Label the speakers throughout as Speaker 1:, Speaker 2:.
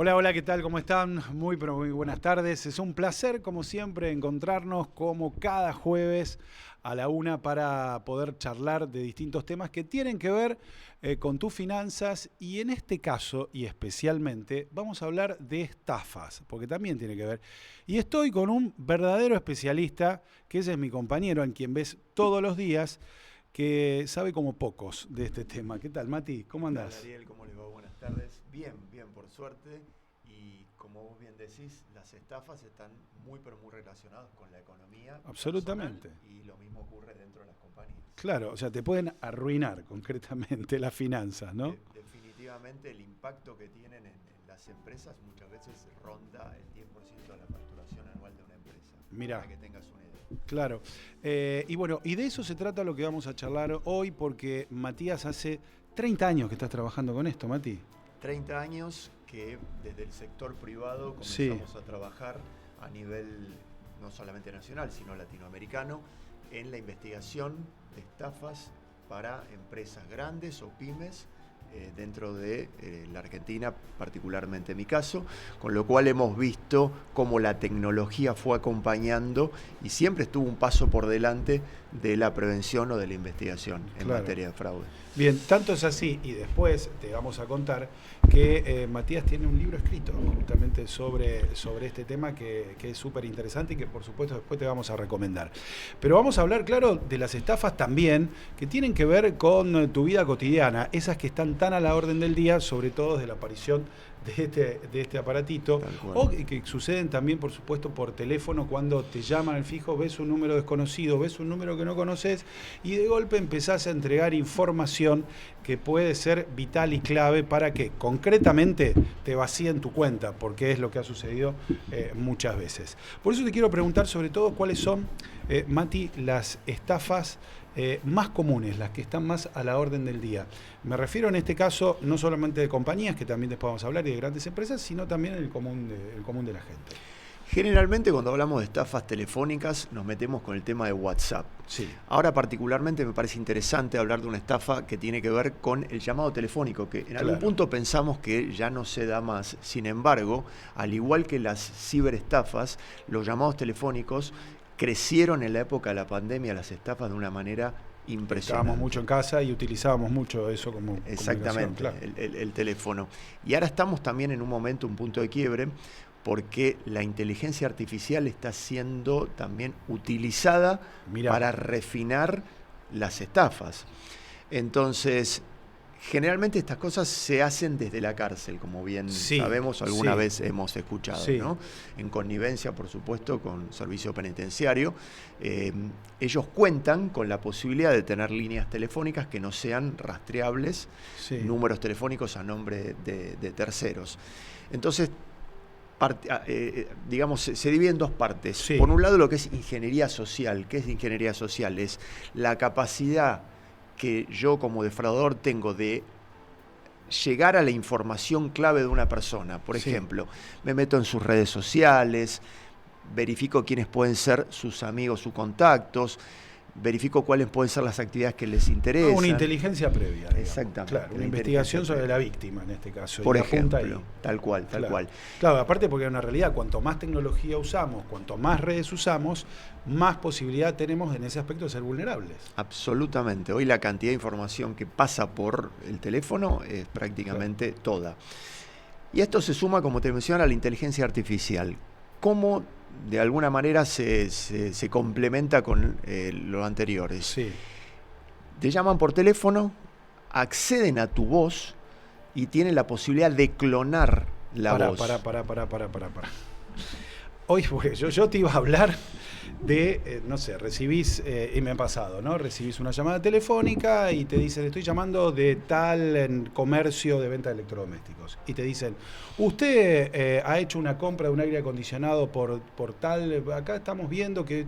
Speaker 1: Hola, hola, ¿qué tal? ¿Cómo están? Pero muy buenas tardes. Es un placer, como siempre, encontrarnos como cada jueves a la 1 para poder charlar de distintos temas que tienen que ver con tus finanzas y en este caso, y especialmente, vamos a hablar de estafas, porque también tiene que ver. Y estoy con un verdadero especialista, que ese es mi compañero, en quien ves todos los días, que sabe como pocos de este tema. ¿Qué tal, Mati? ¿Cómo
Speaker 2: ¿Qué tal,
Speaker 1: andás?
Speaker 2: Ariel? ¿Cómo les va? Buenas tardes. Bien, bien, por suerte. Y como vos bien decís, las estafas están muy, pero muy relacionadas con la economía personal
Speaker 1: Absolutamente.
Speaker 2: y lo mismo ocurre dentro de las compañías.
Speaker 1: Claro, o sea, te pueden arruinar concretamente las finanzas, ¿no?
Speaker 2: Definitivamente el impacto que tienen en las empresas muchas veces ronda el 10% de la facturación anual de una empresa,
Speaker 1: Mirá,
Speaker 2: para que tengas una idea.
Speaker 1: claro. Y bueno, y de eso se trata lo que vamos a charlar hoy, porque Matías hace 30 años que estás trabajando con esto, Mati.
Speaker 2: 30 años que desde el sector privado
Speaker 1: Sí,
Speaker 2: comenzamos a trabajar a nivel no solamente nacional, sino latinoamericano, en la investigación de estafas para empresas grandes o pymes dentro de la Argentina, particularmente en mi caso, con lo cual hemos visto cómo la tecnología fue acompañando y siempre estuvo un paso por delante de la prevención o de la investigación en
Speaker 1: claro.
Speaker 2: materia de fraude.
Speaker 1: Bien, tanto es así, y después te vamos a contar que Matías tiene un libro escrito justamente sobre este tema que es súper interesante y que por supuesto después te vamos a recomendar. Pero vamos a hablar, claro, de las estafas también, que tienen que ver con tu vida cotidiana, esas que están tan a la orden del día, sobre todo desde la aparición de este aparatito,
Speaker 2: Tal cual.
Speaker 1: o que suceden también, por supuesto, por teléfono, cuando te llaman al fijo, ves un número desconocido, ves un número que no conoces, y de golpe empezás a entregar información que puede ser vital y clave para que concretamente te vacíen tu cuenta, porque es lo que ha sucedido muchas veces. Por eso te quiero preguntar sobre todo cuáles son, Mati, las estafas más comunes, las que están más a la orden del día. Me refiero en este caso no solamente de compañías, que también después vamos a hablar, y de grandes empresas, sino también en el común de la gente.
Speaker 2: Generalmente cuando hablamos de estafas telefónicas nos metemos con el tema de WhatsApp.
Speaker 1: Sí,
Speaker 2: Ahora particularmente me parece interesante hablar de una estafa que tiene que ver con el llamado telefónico, que en algún
Speaker 1: claro.
Speaker 2: punto pensamos que ya no se da más. Sin embargo, al igual que las ciberestafas, los llamados telefónicos crecieron en la época de la pandemia, las estafas de una manera
Speaker 1: Estábamos mucho
Speaker 2: impresionante.
Speaker 1: en casa y utilizábamos mucho eso como comunicación,
Speaker 2: Exactamente,
Speaker 1: claro.
Speaker 2: el teléfono. Y ahora estamos también en un momento, un punto de quiebre, porque la inteligencia artificial está siendo también utilizada
Speaker 1: Mirá,
Speaker 2: para refinar las estafas. Entonces, generalmente estas cosas se hacen desde la cárcel, como bien
Speaker 1: sí,
Speaker 2: sabemos, alguna
Speaker 1: sí,
Speaker 2: vez hemos escuchado,
Speaker 1: sí.
Speaker 2: ¿no? En connivencia, por supuesto, con servicio penitenciario. Eh, Ellos cuentan con la posibilidad de tener líneas telefónicas que no sean rastreables,
Speaker 1: Sí,
Speaker 2: números telefónicos a nombre de terceros. Entonces, digamos, se divide en dos partes. Por
Speaker 1: sí,
Speaker 2: un lado, lo que es ingeniería social. ¿Qué es ingeniería social? Es la capacidad que yo como defraudador tengo de llegar a la información clave de una persona. Por
Speaker 1: sí.
Speaker 2: ejemplo, me meto en sus redes sociales, verifico quiénes pueden ser sus amigos, sus contactos, verifico cuáles pueden ser las actividades que les
Speaker 1: Ah, una
Speaker 2: interesan.
Speaker 1: inteligencia previa, digamos. Claro,
Speaker 2: Exactamente,
Speaker 1: una
Speaker 2: la inteligencia
Speaker 1: investigación sobre la
Speaker 2: previa.
Speaker 1: víctima en este caso,
Speaker 2: Por
Speaker 1: y apunta
Speaker 2: ejemplo,
Speaker 1: ahí.
Speaker 2: tal cual, tal
Speaker 1: Claro.
Speaker 2: cual.
Speaker 1: Claro, aparte porque es una realidad, cuanto más tecnología usamos, cuanto más redes usamos, más posibilidad tenemos en ese aspecto de ser vulnerables.
Speaker 2: Absolutamente. Hoy la cantidad de información que pasa por el teléfono es
Speaker 1: Claro.
Speaker 2: prácticamente toda. Y esto se suma, como te mencionaba, a la inteligencia artificial. ¿Cómo de alguna manera se complementa con lo anteriores?
Speaker 1: Sí.
Speaker 2: Te llaman por teléfono, acceden a tu voz y tienen la posibilidad de clonar la voz.
Speaker 1: Para. Hoy, pues, yo te iba a hablar de, no sé, recibís, y me ha pasado, ¿no? Recibís una llamada telefónica y te dicen, estoy llamando de tal comercio de venta de electrodomésticos. Y te dicen, usted ha hecho una compra de un aire acondicionado por tal, acá estamos viendo que...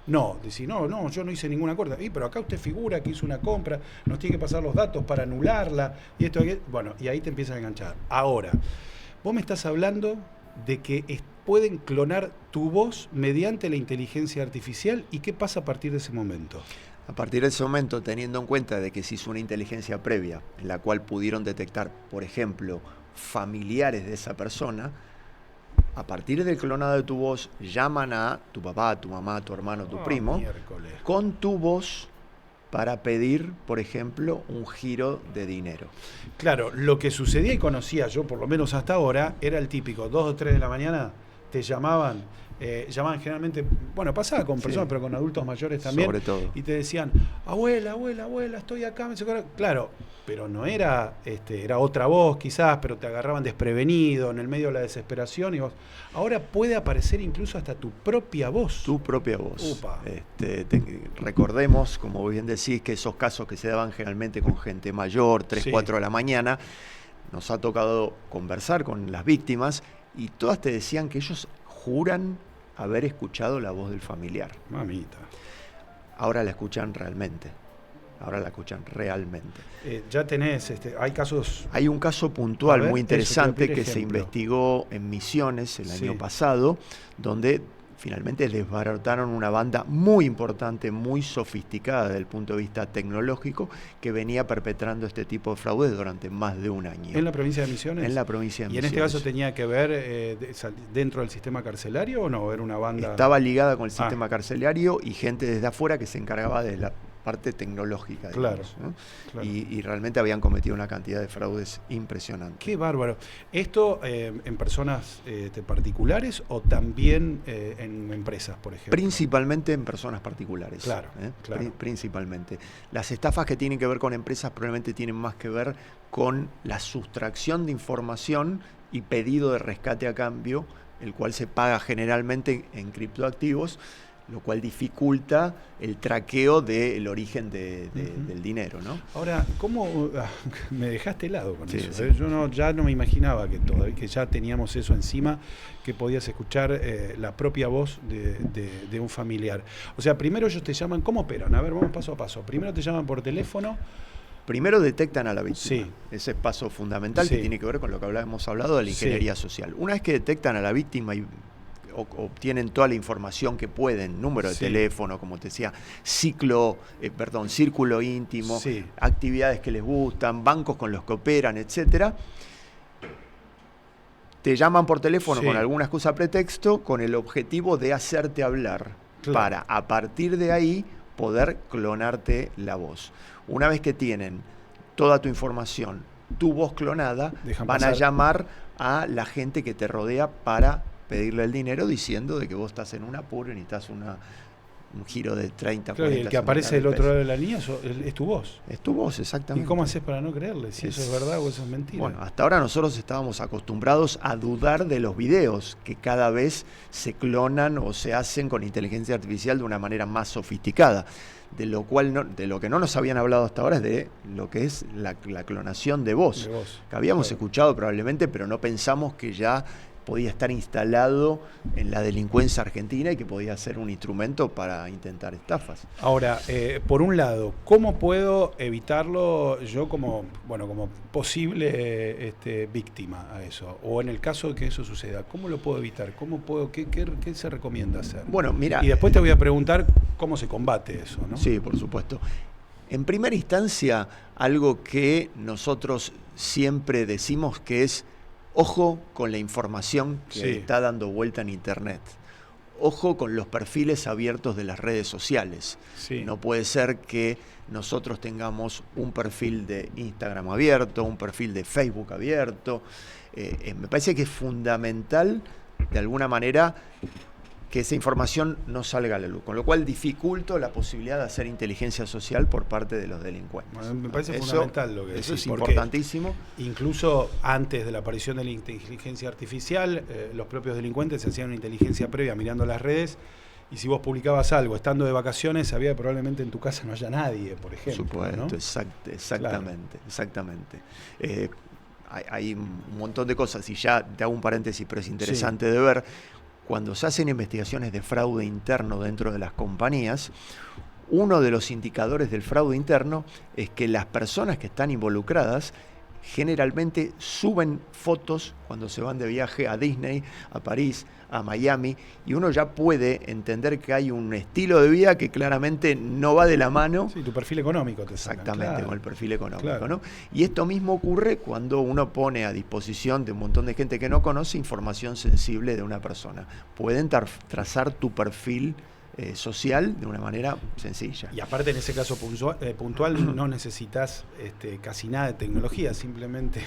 Speaker 1: No, decís, no, yo no hice ninguna compra. Pero acá usted figura que hizo una compra, nos tiene que pasar los datos para anularla, y esto, bueno, y ahí te empiezan a enganchar. Ahora, vos me estás hablando de que pueden clonar tu voz mediante la inteligencia artificial, y qué pasa a partir de ese momento.
Speaker 2: A partir de ese momento, teniendo en cuenta de que se hizo una inteligencia previa en la cual pudieron detectar, por ejemplo, familiares de esa persona, a partir del clonado de tu voz, llaman a tu papá, tu mamá, tu hermano, tu primo,
Speaker 1: miércoles.
Speaker 2: con tu voz para pedir, por ejemplo, un giro de dinero.
Speaker 1: Claro, lo que sucedía y conocía yo, por lo menos hasta ahora, era el típico, 2 o 3 de la mañana, te llamaban generalmente, bueno, pasaba con personas, pero con adultos mayores también,
Speaker 2: sobre todo.
Speaker 1: Y te decían, abuela, estoy acá, claro, pero no era, era otra voz quizás, pero te agarraban desprevenido, en el medio de la desesperación, y vos, ahora puede aparecer incluso hasta tu propia voz.
Speaker 2: Tu propia voz.
Speaker 1: Upa.
Speaker 2: Recordemos, como bien decís, que esos casos que se daban generalmente con gente mayor, 3, 4 de la mañana, nos ha tocado conversar con las víctimas, y todas te decían que ellos juran haber escuchado la voz del familiar.
Speaker 1: Mamita.
Speaker 2: Ahora la escuchan realmente.
Speaker 1: Ya tenés, hay casos...
Speaker 2: Hay un caso puntual muy interesante que
Speaker 1: ejemplo.
Speaker 2: se investigó en Misiones el año pasado, donde finalmente desbarataron una banda muy importante, muy sofisticada desde el punto de vista tecnológico, que venía perpetrando este tipo de fraudes durante más de un año.
Speaker 1: ¿En la provincia de Misiones?
Speaker 2: En la provincia de
Speaker 1: Misiones. ¿Y en este caso tenía que ver dentro del sistema carcelario o no? ¿Era una banda...?
Speaker 2: Estaba ligada con el sistema carcelario y gente desde afuera que se encargaba de la parte tecnológica, digamos, ¿no? Claro. Y realmente habían cometido una cantidad de fraudes impresionante.
Speaker 1: Qué bárbaro. ¿Esto en personas particulares o también en empresas, por ejemplo?
Speaker 2: Principalmente en personas particulares.
Speaker 1: Claro.
Speaker 2: Principalmente. Las estafas que tienen que ver con empresas probablemente tienen más que ver con la sustracción de información y pedido de rescate a cambio, el cual se paga generalmente en criptoactivos, lo cual dificulta el traqueo del origen del dinero, ¿no?
Speaker 1: Ahora, ¿cómo me dejaste helado con eso?
Speaker 2: Sí.
Speaker 1: Yo ya no me imaginaba que ya teníamos eso encima, que podías escuchar la propia voz de un familiar. O sea, primero ellos te llaman, ¿cómo operan? A ver, vamos paso a paso. Primero te llaman por teléfono.
Speaker 2: Primero detectan a la víctima.
Speaker 1: Sí.
Speaker 2: Ese es paso fundamental que tiene que ver con lo que hemos hablado de la ingeniería social. Una vez que detectan a la víctima y obtienen toda la información que pueden, número de teléfono, como te decía, círculo íntimo, actividades que les gustan, bancos con los que operan, etcétera. Te llaman por teléfono con alguna excusa pretexto, con el objetivo de hacerte hablar, para a partir de ahí poder clonarte la voz. Una vez que tienen toda tu información, tu voz clonada, van a llamar a la gente que te rodea para pedirle el dinero, diciendo de que vos estás en un apuro y necesitas un giro de 30, 40,
Speaker 1: y el que aparece del otro lado de la línea es tu voz.
Speaker 2: Es tu voz, exactamente.
Speaker 1: ¿Y cómo haces para no creerle? Si eso es verdad o eso es mentira.
Speaker 2: Bueno, hasta ahora nosotros estábamos acostumbrados a dudar de los videos, que cada vez se clonan o se hacen con inteligencia artificial de una manera más sofisticada. De lo que no nos habían hablado hasta ahora es de lo que es la clonación de voz. Que habíamos escuchado probablemente, pero no pensamos que ya podía estar instalado en la delincuencia argentina y que podía ser un instrumento para intentar estafas.
Speaker 1: Ahora, por un lado, ¿cómo puedo evitarlo yo como posible víctima a eso? O en el caso de que eso suceda, ¿cómo lo puedo evitar? ¿Qué se recomienda hacer?
Speaker 2: Bueno, mira.
Speaker 1: Y después te voy a preguntar cómo se combate eso, ¿no?
Speaker 2: Sí, por supuesto. En primera instancia, algo que nosotros siempre decimos que es: ojo con la información que está dando vuelta en Internet. Ojo con los perfiles abiertos de las redes sociales. No puede ser que nosotros tengamos un perfil de Instagram abierto, un perfil de Facebook abierto. Me parece que es fundamental, de alguna manera, que esa información no salga a la luz, con lo cual dificulto la posibilidad de hacer inteligencia social por parte de los delincuentes.
Speaker 1: Bueno, me parece fundamental lo que decís.
Speaker 2: Eso es importantísimo.
Speaker 1: Incluso antes de la aparición de la inteligencia artificial, los propios delincuentes hacían una inteligencia previa mirando las redes, y si vos publicabas algo estando de vacaciones, sabía que probablemente en tu casa no haya nadie, por ejemplo.
Speaker 2: Por supuesto,
Speaker 1: ¿no?
Speaker 2: Exactamente. Hay un montón de cosas, y ya te hago un paréntesis, pero es interesante de ver. Cuando se hacen investigaciones de fraude interno dentro de las compañías, uno de los indicadores del fraude interno es que las personas que están involucradas generalmente suben fotos cuando se van de viaje a Disney, a París, a Miami, y uno ya puede entender que hay un estilo de vida que claramente no va de la mano.
Speaker 1: Sí, tu perfil económico te sacan.
Speaker 2: Exactamente,
Speaker 1: claro.
Speaker 2: con el perfil económico,
Speaker 1: Claro.
Speaker 2: ¿no? Y esto mismo ocurre cuando uno pone a disposición de un montón de gente que no conoce información sensible de una persona. Pueden trazar tu perfil social de una manera sencilla.
Speaker 1: Y aparte en ese caso puntual no necesitas casi nada de tecnología, simplemente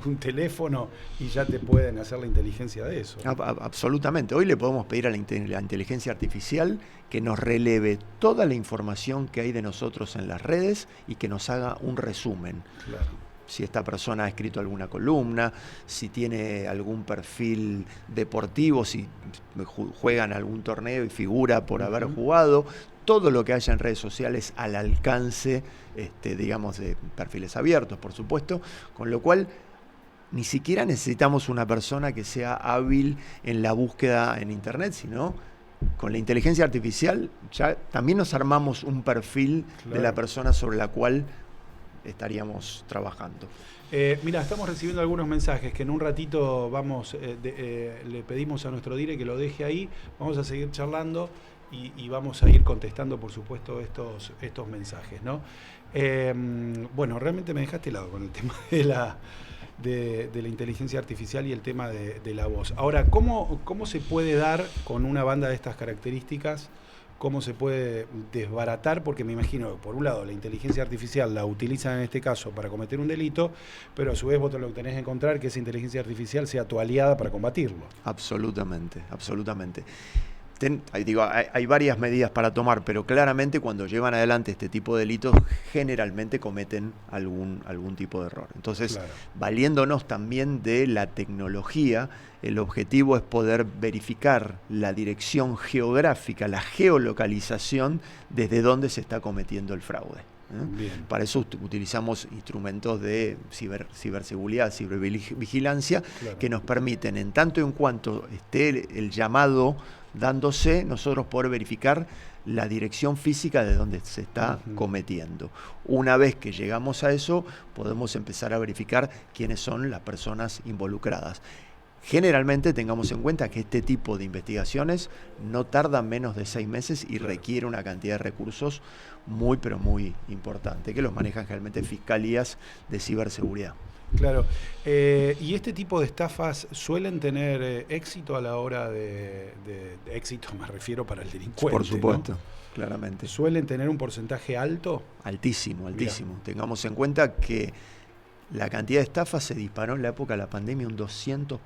Speaker 1: un teléfono y ya te pueden hacer la inteligencia de eso.
Speaker 2: Absolutamente. Hoy le podemos pedir a la inteligencia artificial que nos releve toda la información que hay de nosotros en las redes y que nos haga un resumen.
Speaker 1: Claro.
Speaker 2: Si esta persona ha escrito alguna columna, si tiene algún perfil deportivo, si juega en algún torneo y figura por haber jugado, todo lo que haya en redes sociales al alcance, digamos, de perfiles abiertos, por supuesto, con lo cual ni siquiera necesitamos una persona que sea hábil en la búsqueda en Internet, sino con la inteligencia artificial ya también nos armamos un perfil de la persona sobre la cual estaríamos trabajando.
Speaker 1: Mira, estamos recibiendo algunos mensajes que en un ratito vamos, le pedimos a nuestro dire que lo deje ahí, vamos a seguir charlando y vamos a ir contestando, por supuesto, estos mensajes, ¿no? Bueno, realmente me dejaste helado con el tema de la inteligencia artificial y el tema de la voz. Ahora, ¿cómo se puede dar con una banda de estas características? ¿Cómo se puede desbaratar? Porque me imagino, por un lado, la inteligencia artificial la utilizan en este caso para cometer un delito, pero a su vez vos lo que tenés que encontrar que esa inteligencia artificial sea tu aliada para combatirlo.
Speaker 2: Absolutamente, absolutamente. Hay varias medidas para tomar, pero claramente cuando llevan adelante este tipo de delitos, generalmente cometen algún tipo de error. Entonces, valiéndonos también de la tecnología, el objetivo es poder verificar la dirección geográfica, la geolocalización desde donde se está cometiendo el fraude. Para eso utilizamos instrumentos de ciberseguridad, cibervigilancia, que nos permiten, en tanto y en cuanto esté el llamado dándose, nosotros poder verificar la dirección física de donde se está cometiendo. Una vez que llegamos a eso, podemos empezar a verificar quiénes son las personas involucradas. Generalmente tengamos en cuenta que este tipo de investigaciones no tardan menos de 6 meses y requiere una cantidad de recursos muy, pero muy importante, que los manejan generalmente fiscalías de ciberseguridad.
Speaker 1: Claro. ¿Y este tipo de estafas suelen tener éxito a la hora de éxito, me refiero para el delincuente?
Speaker 2: Por supuesto,
Speaker 1: ¿no?
Speaker 2: claramente.
Speaker 1: ¿Suelen tener un porcentaje alto?
Speaker 2: Altísimo, altísimo.
Speaker 1: Bien.
Speaker 2: Tengamos en cuenta que la cantidad de estafas se disparó en la época de la pandemia un 200%,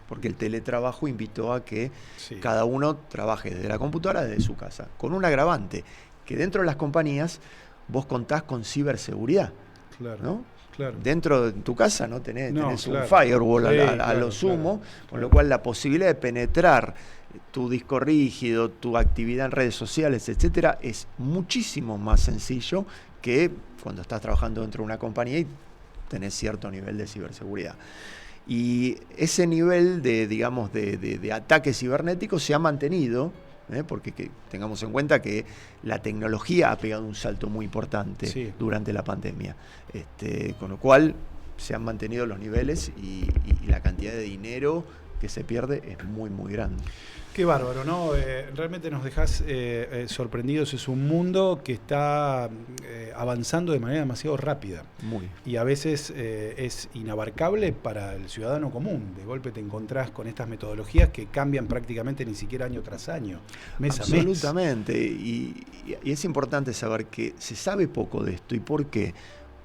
Speaker 2: porque el teletrabajo invitó a que cada uno trabaje desde la computadora, desde su casa, con un agravante, que dentro de las compañías vos contás con ciberseguridad,
Speaker 1: claro,
Speaker 2: ¿no?
Speaker 1: Claro.
Speaker 2: Dentro de tu casa no tenés
Speaker 1: claro.
Speaker 2: un firewall
Speaker 1: Sí,
Speaker 2: a lo sumo, con lo cual la posibilidad de penetrar tu disco rígido, tu actividad en redes sociales, etcétera, es muchísimo más sencillo que cuando estás trabajando dentro de una compañía y tenés cierto nivel de ciberseguridad. Y ese nivel de ataque cibernético se ha mantenido, porque tengamos en cuenta que la tecnología ha pegado un salto muy importante durante la pandemia, con lo cual se han mantenido los niveles y la cantidad de dinero que se pierde es muy, muy grande.
Speaker 1: Qué bárbaro, ¿no? Realmente nos dejás sorprendidos. Es un mundo que está avanzando de manera demasiado rápida.
Speaker 2: Muy.
Speaker 1: Y a veces es inabarcable para el ciudadano común. De golpe te encontrás con estas metodologías que cambian prácticamente ni siquiera año tras año, mes a mes.
Speaker 2: Absolutamente. Y es importante saber que se sabe poco de esto. ¿Y por qué?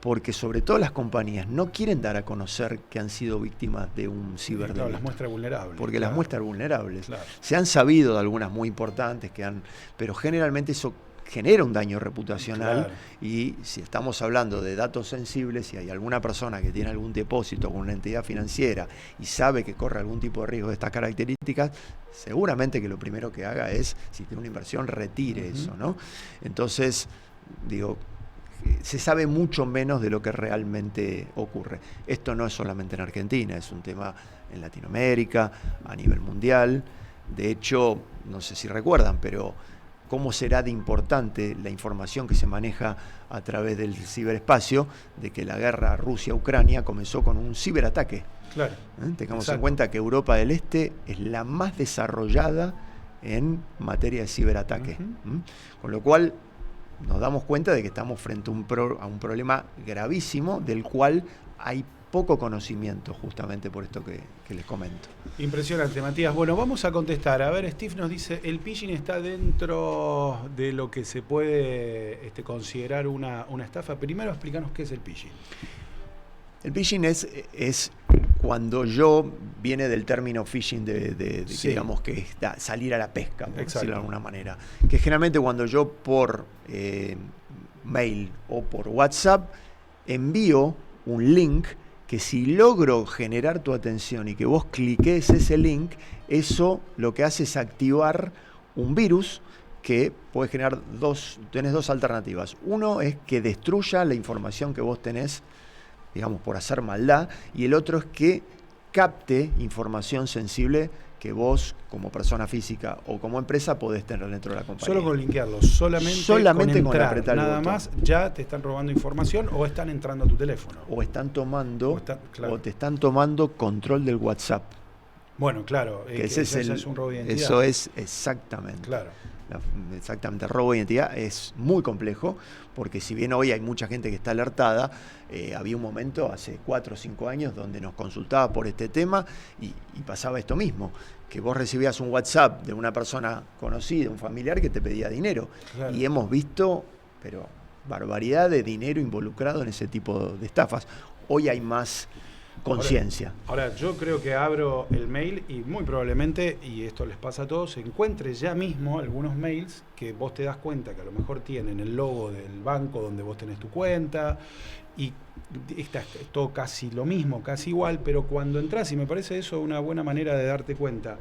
Speaker 2: Porque sobre todo las compañías no quieren dar a conocer que han sido víctimas de un ciberdelito.
Speaker 1: Claro, las muestras vulnerables.
Speaker 2: Porque las muestras vulnerables.
Speaker 1: Claro.
Speaker 2: Se han sabido de algunas muy importantes, pero generalmente eso genera un daño reputacional.
Speaker 1: Claro.
Speaker 2: Y si estamos hablando de datos sensibles, si hay alguna persona que tiene algún depósito con una entidad financiera y sabe que corre algún tipo de riesgo de estas características, seguramente que lo primero que haga es, si tiene una inversión, retire eso, ¿no? Entonces, se sabe mucho menos de lo que realmente ocurre. Esto no es solamente en Argentina, es un tema en Latinoamérica, a nivel mundial. De hecho, no sé si recuerdan, pero cómo será de importante la información que se maneja a través del ciberespacio, de que la guerra Rusia-Ucrania comenzó con un ciberataque.
Speaker 1: Claro.
Speaker 2: Tengamos
Speaker 1: Exacto.
Speaker 2: en cuenta que Europa del Este es la más desarrollada en materia de ciberataque. Con lo cual nos damos cuenta de que estamos frente a un problema gravísimo del cual hay poco conocimiento, justamente por esto que les comento.
Speaker 1: Impresionante, Matías. Bueno, vamos a contestar. A ver, Steve nos dice, ¿el phishing está dentro de lo que se puede considerar una estafa? Primero explícanos qué es el phishing.
Speaker 2: El phishing es cuando viene del término phishing de
Speaker 1: Sí.
Speaker 2: digamos que es salir a la pesca, por
Speaker 1: Exacto.
Speaker 2: decirlo de alguna manera. Que generalmente cuando yo por mail o por WhatsApp envío un link que si logro generar tu atención y que vos cliques ese link, eso lo que hace es activar un virus que puede generar tenés dos alternativas. Uno es que destruya la información que vos tenés, digamos, por hacer maldad, y el otro es que capte información sensible que vos, como persona física o como empresa, podés tener dentro de la compañía.
Speaker 1: Solo con linkearlo, solamente con
Speaker 2: entrar,
Speaker 1: apretar nada
Speaker 2: botón.
Speaker 1: más, ya te están robando información o están entrando a tu teléfono.
Speaker 2: O están tomando,
Speaker 1: claro.
Speaker 2: o te están tomando control del WhatsApp.
Speaker 1: Bueno, claro,
Speaker 2: Que ese
Speaker 1: es un robo de identidad.
Speaker 2: eso es exactamente.
Speaker 1: Claro.
Speaker 2: Exactamente, el robo de identidad es muy complejo, porque si bien hoy hay mucha gente que está alertada, había un momento hace 4 o 5 años donde nos consultaba por este tema y pasaba esto mismo, que vos recibías un WhatsApp de una persona conocida, un familiar que te pedía dinero.
Speaker 1: Claro.
Speaker 2: Y hemos visto, pero barbaridad de dinero involucrado en ese tipo de estafas. Hoy hay más conciencia.
Speaker 1: Ahora, yo creo que abro el mail y muy probablemente, y esto les pasa a todos, encuentre ya mismo algunos mails que vos te das cuenta que a lo mejor tienen el logo del banco donde vos tenés tu cuenta y es todo casi lo mismo, casi igual, pero cuando entras, y me parece eso una buena manera de darte cuenta,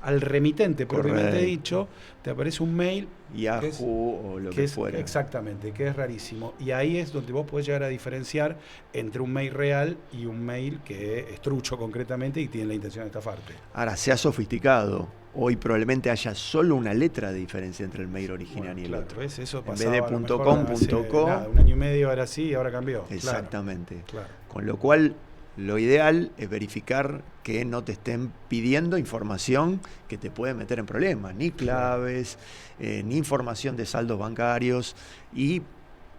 Speaker 1: al remitente propiamente
Speaker 2: Correcto.
Speaker 1: dicho, te aparece un mail
Speaker 2: Yahoo o lo que fuera.
Speaker 1: Exactamente, que es rarísimo. Y ahí es donde vos podés llegar a diferenciar entre un mail real y un mail que es trucho concretamente y tiene la intención de estafarte.
Speaker 2: Ahora, se ha sofisticado. Hoy probablemente haya solo una letra de diferencia entre el mail original y el otro.
Speaker 1: ¿Ves? Eso
Speaker 2: En
Speaker 1: pasaba,
Speaker 2: vez de
Speaker 1: a lo
Speaker 2: .com,
Speaker 1: mejor hace,
Speaker 2: .co.
Speaker 1: un año y medio era así y ahora cambió.
Speaker 2: Exactamente.
Speaker 1: Claro.
Speaker 2: Con lo cual, lo ideal es verificar que no te estén pidiendo información que te puede meter en problemas, ni claves, ni información de saldos bancarios, y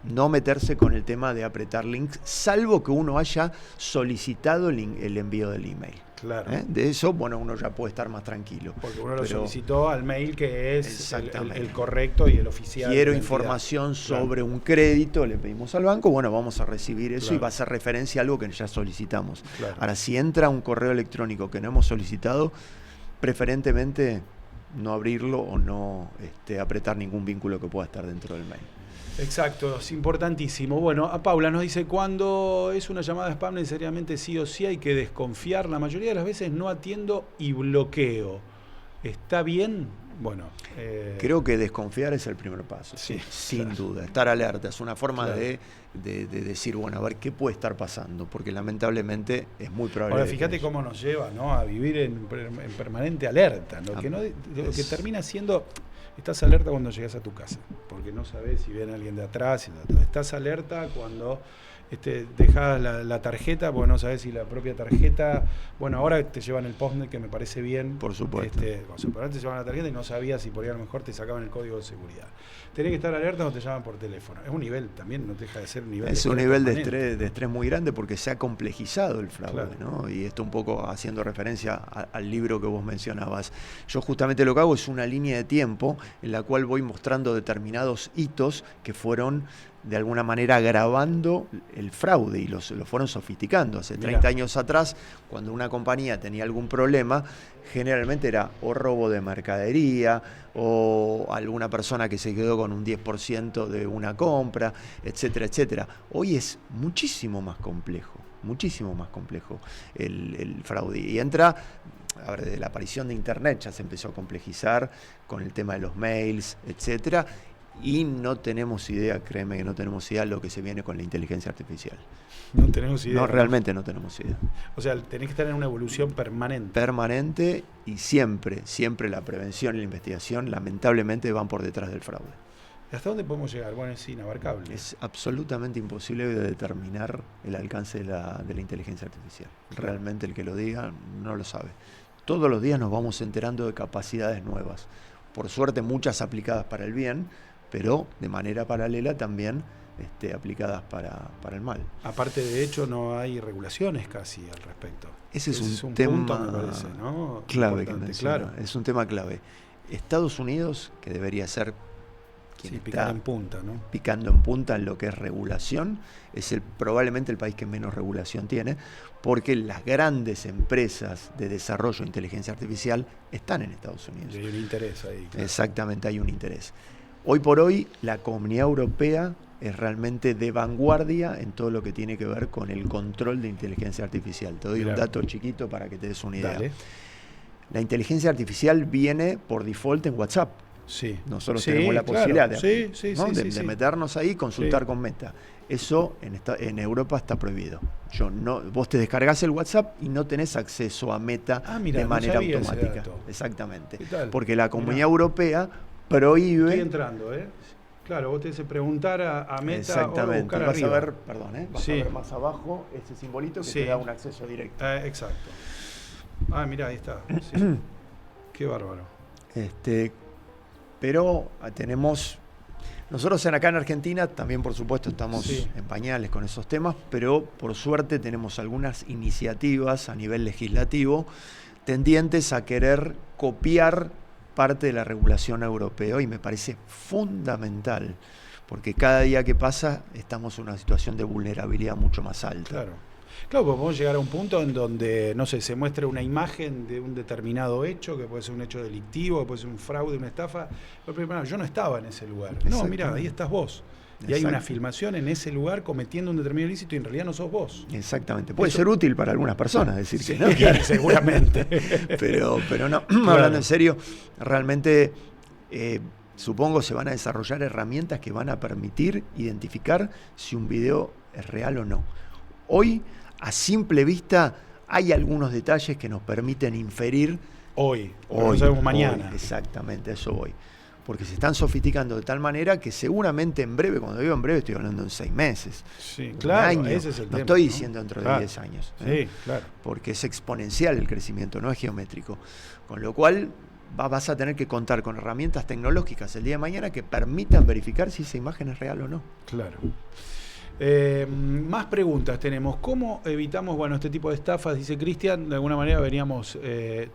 Speaker 2: no meterse con el tema de apretar links, salvo que uno haya solicitado el envío del email.
Speaker 1: Claro.
Speaker 2: De eso, bueno, uno ya puede estar más tranquilo.
Speaker 1: Porque uno lo solicitó al mail que es
Speaker 2: Exactamente.
Speaker 1: el correcto y el oficial.
Speaker 2: Quiero información sobre un crédito, le pedimos al banco, bueno, vamos a recibir eso y va a ser referencia a algo que ya solicitamos.
Speaker 1: Claro.
Speaker 2: Ahora, si entra un correo electrónico que no hemos solicitado, preferentemente no abrirlo o no apretar ningún vínculo que pueda estar dentro del mail.
Speaker 1: Exacto, es importantísimo. Bueno, a Paula nos dice, cuando es una llamada spam necesariamente sí o sí hay que desconfiar. La mayoría de las veces no atiendo y bloqueo. ¿Está bien? Bueno.
Speaker 2: Creo que desconfiar es el primer paso,
Speaker 1: sí,
Speaker 2: sin duda. Estar alerta es una forma de decir, bueno, a ver qué puede estar pasando, porque lamentablemente es muy probable.
Speaker 1: Ahora, fíjate cómo nos lleva, ¿no?, a vivir en permanente alerta. Lo que termina siendo... Estás alerta cuando llegas a tu casa, porque no sabes si viene alguien de atrás. Estás alerta cuando dejas la tarjeta, porque no sabes si la propia tarjeta... Bueno, ahora te llevan el postnet, que me parece bien.
Speaker 2: Por supuesto.
Speaker 1: Pero antes te llevaban la tarjeta y no sabías si por ahí a lo mejor te sacaban el código de seguridad. Tenés que estar alerta cuando te llaman por teléfono. Es un nivel también, no deja de ser un nivel.
Speaker 2: Es un nivel de estrés muy grande porque se ha complejizado el fraude,
Speaker 1: claro,
Speaker 2: ¿no? Y esto un poco haciendo referencia al libro que vos mencionabas. Yo justamente lo que hago es una línea de tiempo en la cual voy mostrando determinados hitos que fueron de alguna manera agravando el fraude y lo fueron sofisticando. Hace 30 años atrás, cuando una compañía tenía algún problema, generalmente era o robo de mercadería o alguna persona que se quedó con un 10% de una compra, etcétera, etcétera. Hoy es muchísimo más complejo el fraude. Y entra, a ver, desde la aparición de Internet ya se empezó a complejizar con el tema de los mails, etcétera. y no tenemos idea, créeme que no tenemos idea de lo que se viene con la inteligencia artificial.
Speaker 1: No tenemos idea.
Speaker 2: No, realmente no tenemos idea.
Speaker 1: O sea, tenés que estar en una evolución permanente.
Speaker 2: Permanente, y siempre la prevención y la investigación lamentablemente van por detrás del fraude.
Speaker 1: ¿Hasta dónde podemos llegar? Bueno, es inabarcable.
Speaker 2: Es absolutamente imposible de determinar el alcance de la inteligencia artificial. Realmente el que lo diga no lo sabe. Todos los días nos vamos enterando de capacidades nuevas. Por suerte muchas aplicadas para el bien, pero de manera paralela también aplicadas para el mal.
Speaker 1: Aparte, de hecho, no hay regulaciones casi al respecto.
Speaker 2: Ese es un
Speaker 1: tema,
Speaker 2: punto,
Speaker 1: me parece, ¿no?
Speaker 2: clave
Speaker 1: Importante,
Speaker 2: que menciona.
Speaker 1: claro.
Speaker 2: Es un tema clave. Estados Unidos, que debería ser quien
Speaker 1: Sí,
Speaker 2: está
Speaker 1: picar en punta, ¿no?
Speaker 2: picando en punta en lo que es regulación, es probablemente el país que menos regulación tiene, porque las grandes empresas de desarrollo de inteligencia artificial están en Estados Unidos.
Speaker 1: Y hay un interés ahí. Claro.
Speaker 2: Exactamente, hay un interés. Hoy por hoy, la Comunidad Europea es realmente de vanguardia en todo lo que tiene que ver con el control de inteligencia artificial. Te doy un dato chiquito para que te des una idea.
Speaker 1: Dale.
Speaker 2: La inteligencia artificial viene por default en WhatsApp.
Speaker 1: Sí.
Speaker 2: Nosotros tenemos la posibilidad de meternos ahí y consultar con Meta. Eso en Europa está prohibido. Vos te descargás el WhatsApp y no tenés acceso a Meta de manera automática. Exactamente. Porque la Comunidad Europea prohíbe.
Speaker 1: Estoy entrando, ¿eh? Claro, vos tenés que preguntar a Meta.
Speaker 2: Exactamente.
Speaker 1: O buscar
Speaker 2: vas
Speaker 1: arriba.
Speaker 2: a ver, perdón, vas a ver más abajo ese simbolito que te da un acceso directo.
Speaker 1: Exacto. Mirá, ahí está. Sí. Qué bárbaro.
Speaker 2: Pero nosotros acá en Argentina también, por supuesto, estamos en pañales con esos temas, pero por suerte tenemos algunas iniciativas a nivel legislativo tendientes a querer copiar parte de la regulación europea, y me parece fundamental, porque cada día que pasa estamos en una situación de vulnerabilidad mucho más alta.
Speaker 1: Claro, pues podemos llegar a un punto en donde, no sé, se muestre una imagen de un determinado hecho, que puede ser un hecho delictivo, que puede ser un fraude, una estafa. Pero yo no estaba en ese lugar. No, mira, ahí estás vos. Y hay una filmación en ese lugar cometiendo un determinado ilícito y en realidad no sos vos.
Speaker 2: Exactamente. Puede ser útil para algunas personas decir que no.
Speaker 1: Claro, seguramente.
Speaker 2: pero no, hablando en serio, realmente supongo se van a desarrollar herramientas que van a permitir identificar si un video es real o no. Hoy, a simple vista, hay algunos detalles que nos permiten inferir.
Speaker 1: Hoy no sabemos mañana.
Speaker 2: Exactamente, a eso voy. Porque se están sofisticando de tal manera que seguramente en breve, cuando digo en breve, estoy hablando en 6 meses.
Speaker 1: Sí, claro,
Speaker 2: año.
Speaker 1: Ese es el tema.
Speaker 2: No estoy diciendo dentro de 10 años.
Speaker 1: Sí, claro.
Speaker 2: Porque es exponencial el crecimiento, no es geométrico. Con lo cual vas a tener que contar con herramientas tecnológicas el día de mañana que permitan verificar si esa imagen es real o no.
Speaker 1: Claro. Más preguntas tenemos. ¿Cómo evitamos este tipo de estafas? Dice Cristian, de alguna manera veníamos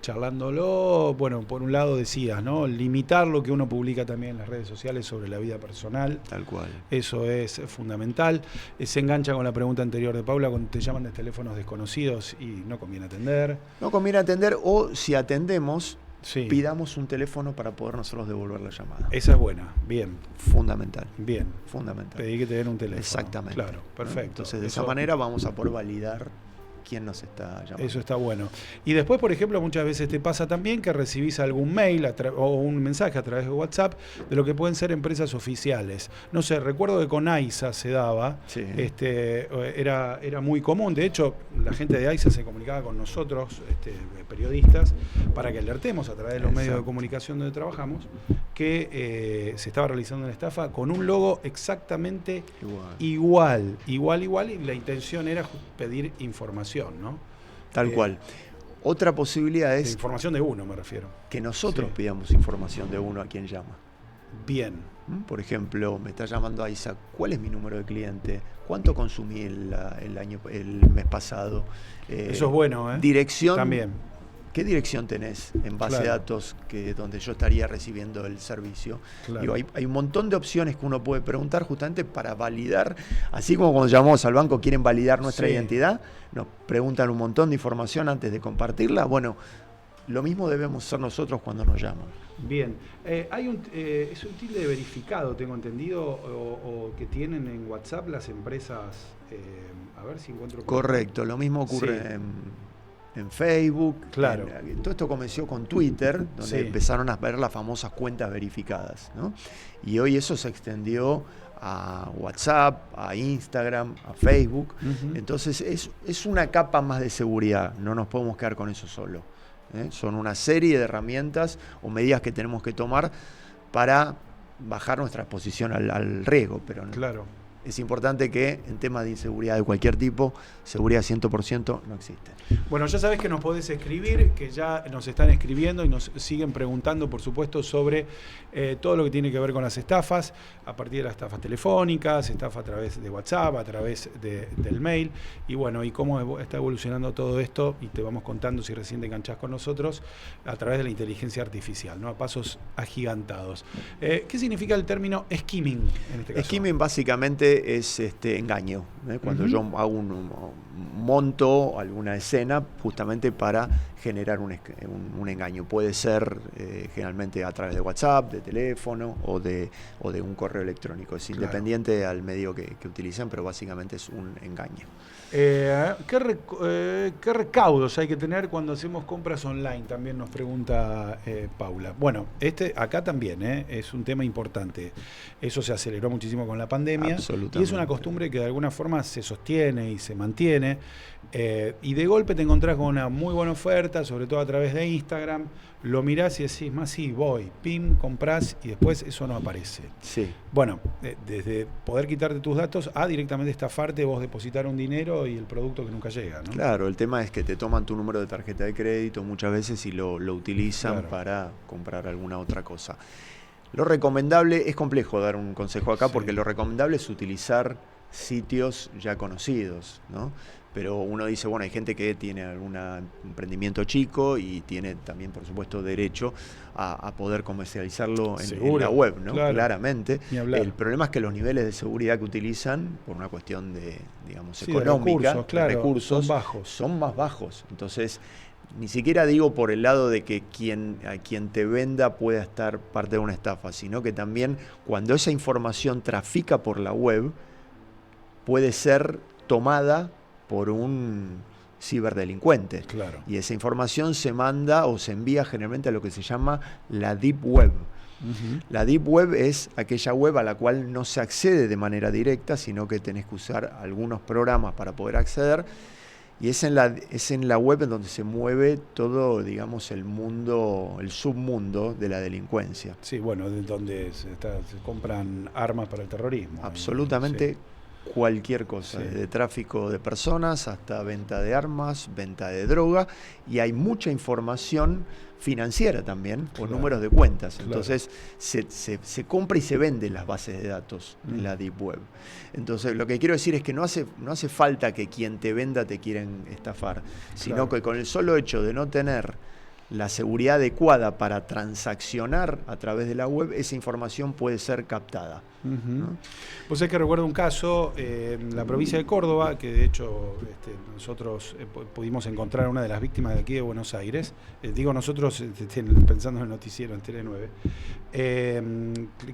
Speaker 1: charlándolo. Bueno, por un lado decías, ¿no? Limitar lo que uno publica también en las redes sociales sobre la vida personal.
Speaker 2: Tal cual.
Speaker 1: Eso es fundamental. Se engancha con la pregunta anterior de Paula, cuando te llaman de teléfonos desconocidos y no conviene atender.
Speaker 2: No conviene atender, o si atendemos, pidamos un teléfono para poder nosotros devolver la llamada.
Speaker 1: Esa es buena, bien.
Speaker 2: Fundamental.
Speaker 1: Bien.
Speaker 2: Fundamental.
Speaker 1: Pedí que te den un teléfono.
Speaker 2: Exactamente.
Speaker 1: Claro, perfecto.
Speaker 2: Entonces, de esa manera vamos a poder validar quién nos está llamando.
Speaker 1: Eso está bueno. Y después, por ejemplo, muchas veces te pasa también que recibís algún mail o un mensaje a través de WhatsApp de lo que pueden ser empresas oficiales. No sé, recuerdo que con AISA se daba, era muy común. De hecho, la gente de AISA se comunicaba con nosotros, periodistas, para que alertemos a través de los medios de comunicación donde trabajamos que se estaba realizando una estafa con un logo exactamente igual, y la intención era pedir información, ¿no?
Speaker 2: Tal cual. Otra posibilidad es...
Speaker 1: información de uno, me refiero.
Speaker 2: Que nosotros pidamos información de uno a quien llama.
Speaker 1: Bien.
Speaker 2: Por ejemplo, me está llamando Aiza, ¿cuál es mi número de cliente? ¿Cuánto consumí el mes pasado?
Speaker 1: Eso es bueno, ¿eh?
Speaker 2: Dirección.
Speaker 1: También.
Speaker 2: ¿Qué dirección tenés en base de datos donde yo estaría recibiendo el servicio? Digo, hay un montón de opciones que uno puede preguntar justamente para validar, así como cuando llamamos al banco quieren validar nuestra identidad, nos preguntan un montón de información antes de compartirla. Bueno, lo mismo debemos hacer nosotros cuando nos llaman.
Speaker 1: Bien. Es un tilde de verificado, tengo entendido, o que tienen en WhatsApp las empresas, a ver si encuentro...
Speaker 2: Correcto, lo mismo ocurre en Facebook.
Speaker 1: Claro.
Speaker 2: Todo esto comenzó con Twitter, donde
Speaker 1: Sí.
Speaker 2: empezaron a ver las famosas cuentas verificadas, ¿no? Y hoy eso se extendió a WhatsApp, a Instagram, a Facebook.
Speaker 1: Ujú.
Speaker 2: Entonces es una capa más de seguridad, no nos podemos quedar con eso solo. Son una serie de herramientas o medidas que tenemos que tomar para bajar nuestra exposición al riesgo, pero
Speaker 1: Claro.
Speaker 2: es importante que en temas de inseguridad de cualquier tipo, seguridad 100% no existe.
Speaker 1: Bueno, ya sabés que nos podés escribir, que ya nos están escribiendo y nos siguen preguntando, por supuesto, sobre todo lo que tiene que ver con las estafas, a partir de las estafas telefónicas, estafa a través de WhatsApp, a través del mail, y bueno, y cómo está evolucionando todo esto, y te vamos contando si recién te enganchás con nosotros, a través de la inteligencia artificial, ¿no? A pasos agigantados. ¿Qué significa el término skimming en este caso?
Speaker 2: Skimming básicamente es engaño. Cuando yo hago monto alguna escena justamente para generar un engaño. Puede ser generalmente a través de WhatsApp, de teléfono o de un correo electrónico. Es independiente al medio que utilizan, pero básicamente es un engaño.
Speaker 1: ¿Qué recaudos hay que tener cuando hacemos compras online? También nos pregunta Paula. Bueno, acá también es un tema importante. Eso se aceleró muchísimo con la pandemia.
Speaker 2: Absolutamente.
Speaker 1: Y es una costumbre que de alguna forma se sostiene y se mantiene. Y de golpe te encontrás con una muy buena oferta, sobre todo a través de Instagram. Lo mirás y decís, más sí, voy, pim, comprás y después eso no aparece.
Speaker 2: Sí.
Speaker 1: Bueno, desde poder quitarte tus datos a directamente estafarte, vos depositar un dinero y el producto que nunca llega, ¿no?
Speaker 2: Claro, el tema es que te toman tu número de tarjeta de crédito muchas veces y lo utilizan para comprar alguna otra cosa. Lo recomendable, es complejo dar un consejo acá porque lo recomendable es utilizar sitios ya conocidos, ¿no? Pero uno dice, bueno, hay gente que tiene algún emprendimiento chico y tiene también, por supuesto, derecho a poder comercializarlo en la web, ¿no?
Speaker 1: Claro.
Speaker 2: Claramente.
Speaker 1: Ni hablar.
Speaker 2: El problema es que los niveles de seguridad que utilizan, por una cuestión de, digamos,
Speaker 1: Sí,
Speaker 2: económica,
Speaker 1: de recursos,
Speaker 2: son más bajos. Entonces, ni siquiera digo por el lado de que a quien te venda pueda estar parte de una estafa, sino que también cuando esa información trafica por la web, puede ser tomada por un ciberdelincuente.
Speaker 1: Claro.
Speaker 2: Y esa información se manda o se envía generalmente a lo que se llama la Deep Web. La Deep Web es aquella web a la cual no se accede de manera directa, sino que tenés que usar algunos programas para poder acceder. Y es en la web en donde se mueve todo, digamos, el submundo de la delincuencia.
Speaker 1: Sí, bueno, de donde se compran armas para el terrorismo.
Speaker 2: Absolutamente cualquier cosa,
Speaker 1: Sí.
Speaker 2: desde tráfico de personas hasta venta de armas, venta de droga, y hay mucha información financiera también, por números de cuentas. Entonces se compra y se vende las bases de datos en la Deep Web. Entonces lo que quiero decir es que no hace falta que quien te venda te quieren estafar, sino que con el solo hecho de no tener la seguridad adecuada para transaccionar a través de la web, esa información puede ser captada. ¿No?
Speaker 1: Vos sabés que recuerdo un caso en la provincia de Córdoba, que de hecho nosotros pudimos encontrar a una de las víctimas de aquí de Buenos Aires. Digo nosotros, pensando en el noticiero, en Tele 9,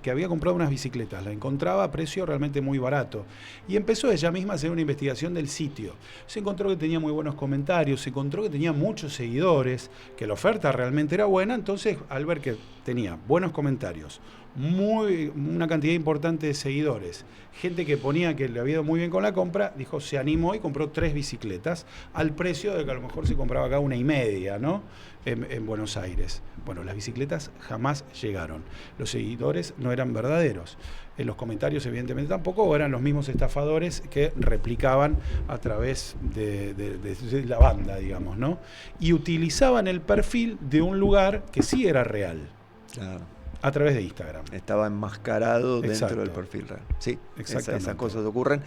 Speaker 1: que había comprado unas bicicletas. La encontraba a precio realmente muy barato. Y empezó ella misma a hacer una investigación del sitio. Se encontró que tenía muy buenos comentarios, se encontró que tenía muchos seguidores, que la oferta realmente era buena. Entonces, al ver que tenía buenos comentarios, una cantidad importante de seguidores, gente que ponía que le había ido muy bien con la compra, dijo, se animó y compró 3 bicicletas al precio de que a lo mejor se compraba acá 1,5, ¿no? En Buenos Aires. Bueno, las bicicletas jamás llegaron. Los seguidores no eran verdaderos. En los comentarios, evidentemente, tampoco, o eran los mismos estafadores que replicaban a través de la banda, digamos, ¿no? Y utilizaban el perfil de un lugar que sí era real.
Speaker 2: Claro.
Speaker 1: A través de Instagram.
Speaker 2: Estaba enmascarado
Speaker 1: Exacto.
Speaker 2: dentro del perfil real. Sí,
Speaker 1: exactamente.
Speaker 2: Esas cosas ocurren.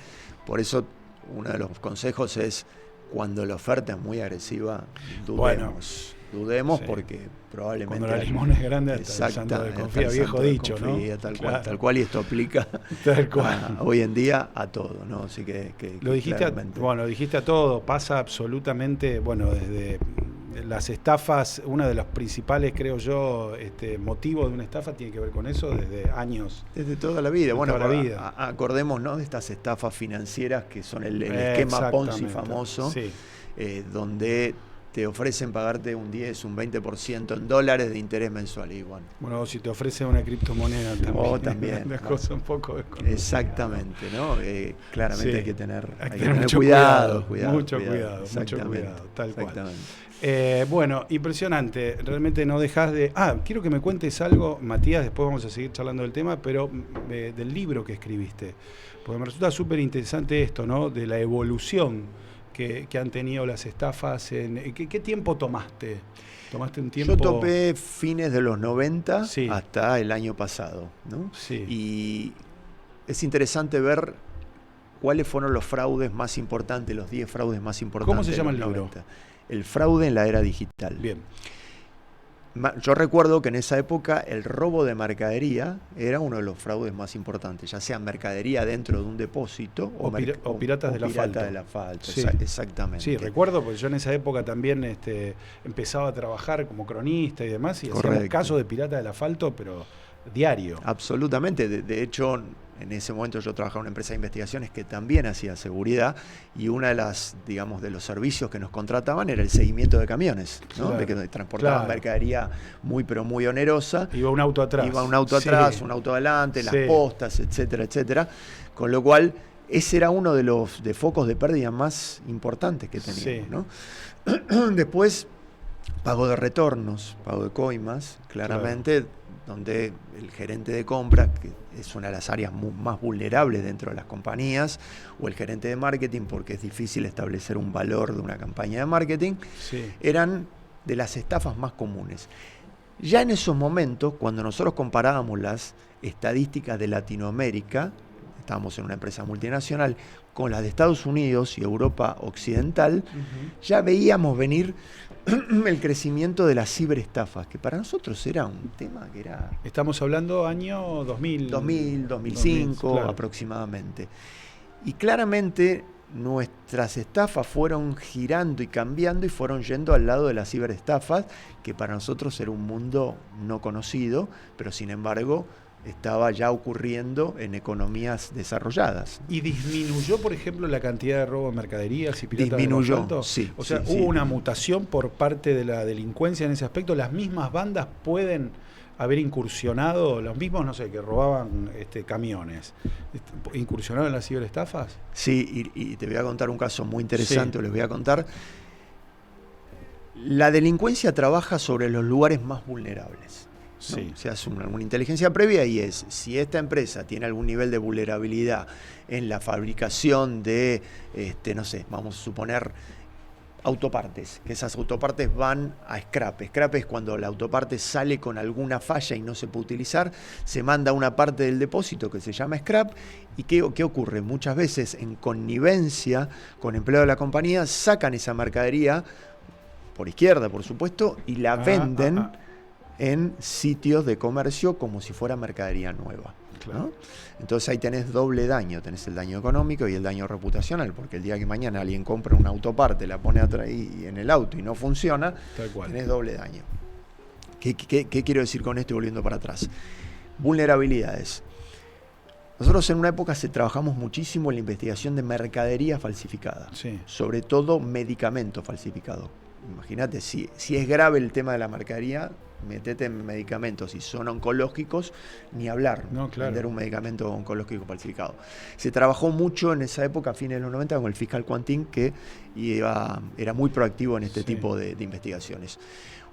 Speaker 2: Por eso, uno de los consejos es, cuando la oferta es muy agresiva, dudemos
Speaker 1: sí.
Speaker 2: porque probablemente...
Speaker 1: Cuando la limón es grande, hasta el santo desconfía, viejo dicho, ¿no?
Speaker 2: Tal cual, y esto aplica
Speaker 1: tal cual.
Speaker 2: hoy en día a todo, ¿no? Así que
Speaker 1: lo dijiste, lo dijiste a todo, pasa absolutamente, bueno, desde las estafas, uno de los principales, creo yo, motivos de una estafa tiene que ver con eso desde años.
Speaker 2: Desde toda la vida. Bueno,
Speaker 1: toda la vida.
Speaker 2: Acordemos, ¿no?, de estas estafas financieras que son el esquema Ponzi famoso,
Speaker 1: sí.
Speaker 2: Donde te ofrecen pagarte un 10, un 20% en dólares de interés mensual. Y
Speaker 1: bueno, si te ofrecen una criptomoneda también.
Speaker 2: También.
Speaker 1: Una cosa un poco
Speaker 2: exactamente, ¿no? Claramente
Speaker 1: sí.
Speaker 2: hay que tener
Speaker 1: mucho
Speaker 2: cuidado.
Speaker 1: Mucho cuidado, tal cual. Bueno, impresionante. Realmente no dejas de... quiero que me cuentes algo, Matías, después vamos a seguir charlando del tema, pero del libro que escribiste. Porque me resulta súper interesante esto, ¿no? De la evolución que han tenido las estafas. ¿Qué tiempo tomaste? ¿Tomaste un tiempo?
Speaker 2: Yo topé fines de los 90
Speaker 1: sí.
Speaker 2: hasta el año pasado, ¿no?
Speaker 1: Sí.
Speaker 2: Y es interesante ver cuáles fueron los fraudes más importantes, los 10 fraudes más importantes.
Speaker 1: ¿Cómo se llama el libro?
Speaker 2: 90. El fraude en la era digital.
Speaker 1: Bien.
Speaker 2: Yo recuerdo que en esa época el robo de mercadería era uno de los fraudes más importantes, ya sea mercadería dentro de un depósito
Speaker 1: o piratas del
Speaker 2: asfalto.
Speaker 1: Sí.
Speaker 2: Exactamente.
Speaker 1: Sí, recuerdo, porque yo en esa época también empezaba a trabajar como cronista y demás, y hacíamos casos de piratas del asfalto, pero diario.
Speaker 2: Absolutamente. De hecho, en ese momento yo trabajaba en una empresa de investigaciones que también hacía seguridad, y una de las, digamos, de los servicios que nos contrataban era el seguimiento de camiones, ¿no? Claro, de que transportaban mercadería muy pero muy onerosa.
Speaker 1: Iba un auto atrás.
Speaker 2: Un auto adelante, las postas, etcétera, etcétera. Con lo cual, ese era uno de los focos de pérdida más importantes que teníamos, ¿no? Después, pago de retornos, pago de coimas, claramente, donde el gerente de compra, que es una de las áreas más vulnerables dentro de las compañías, o el gerente de marketing, porque es difícil establecer un valor de una campaña de marketing, eran de las estafas más comunes. Ya en esos momentos, cuando nosotros comparábamos las estadísticas de Latinoamérica, estábamos en una empresa multinacional, con las de Estados Unidos y Europa Occidental, ya veíamos venir el crecimiento de las ciberestafas, que para nosotros era un tema que era...
Speaker 1: Estamos hablando año 2000.
Speaker 2: 2005 claro, aproximadamente. Y claramente nuestras estafas fueron girando y cambiando y fueron yendo al lado de las ciberestafas, que para nosotros era un mundo no conocido, pero sin embargo estaba ya ocurriendo en economías desarrolladas.
Speaker 1: ¿Y disminuyó, por ejemplo, la cantidad de robo de mercaderías y piratas?
Speaker 2: Disminuyó, sí.
Speaker 1: O sea, hubo una mutación por parte de la delincuencia en ese aspecto. Las mismas bandas pueden haber incursionado, los mismos, no sé, que robaban camiones, ¿incursionaron en las ciberestafas?
Speaker 2: Sí, y te voy a contar un caso muy interesante, les voy a contar. La delincuencia trabaja sobre los lugares más vulnerables. Sí. ¿No? Se hace una inteligencia previa y es, si esta empresa tiene algún nivel de vulnerabilidad en la fabricación de, no sé, vamos a suponer, autopartes, que esas autopartes van a scrap. Scrap es cuando la autoparte sale con alguna falla y no se puede utilizar, se manda una parte del depósito que se llama scrap. ¿Y qué ocurre? Muchas veces, en connivencia con empleados de la compañía, sacan esa mercadería por izquierda, por supuesto, y la venden en sitios de comercio como si fuera mercadería nueva. Claro. ¿No? Entonces ahí tenés doble daño, tenés el daño económico y el daño reputacional, porque el día que mañana alguien compra una autoparte, la pone atrás y en el auto y no funciona, tenés doble daño. ¿Qué quiero decir con esto y volviendo para atrás? Vulnerabilidades. Nosotros en una época trabajamos muchísimo en la investigación de mercadería falsificada, sobre todo medicamentos falsificados. Imagínate, si es grave el tema de la mercadería, metete en medicamentos. Si son oncológicos, ni hablar.
Speaker 1: No, claro.
Speaker 2: Vender un medicamento oncológico falsificado. Se trabajó mucho en esa época, a fines de los 90, con el fiscal Quantín, que era muy proactivo en este tipo de investigaciones.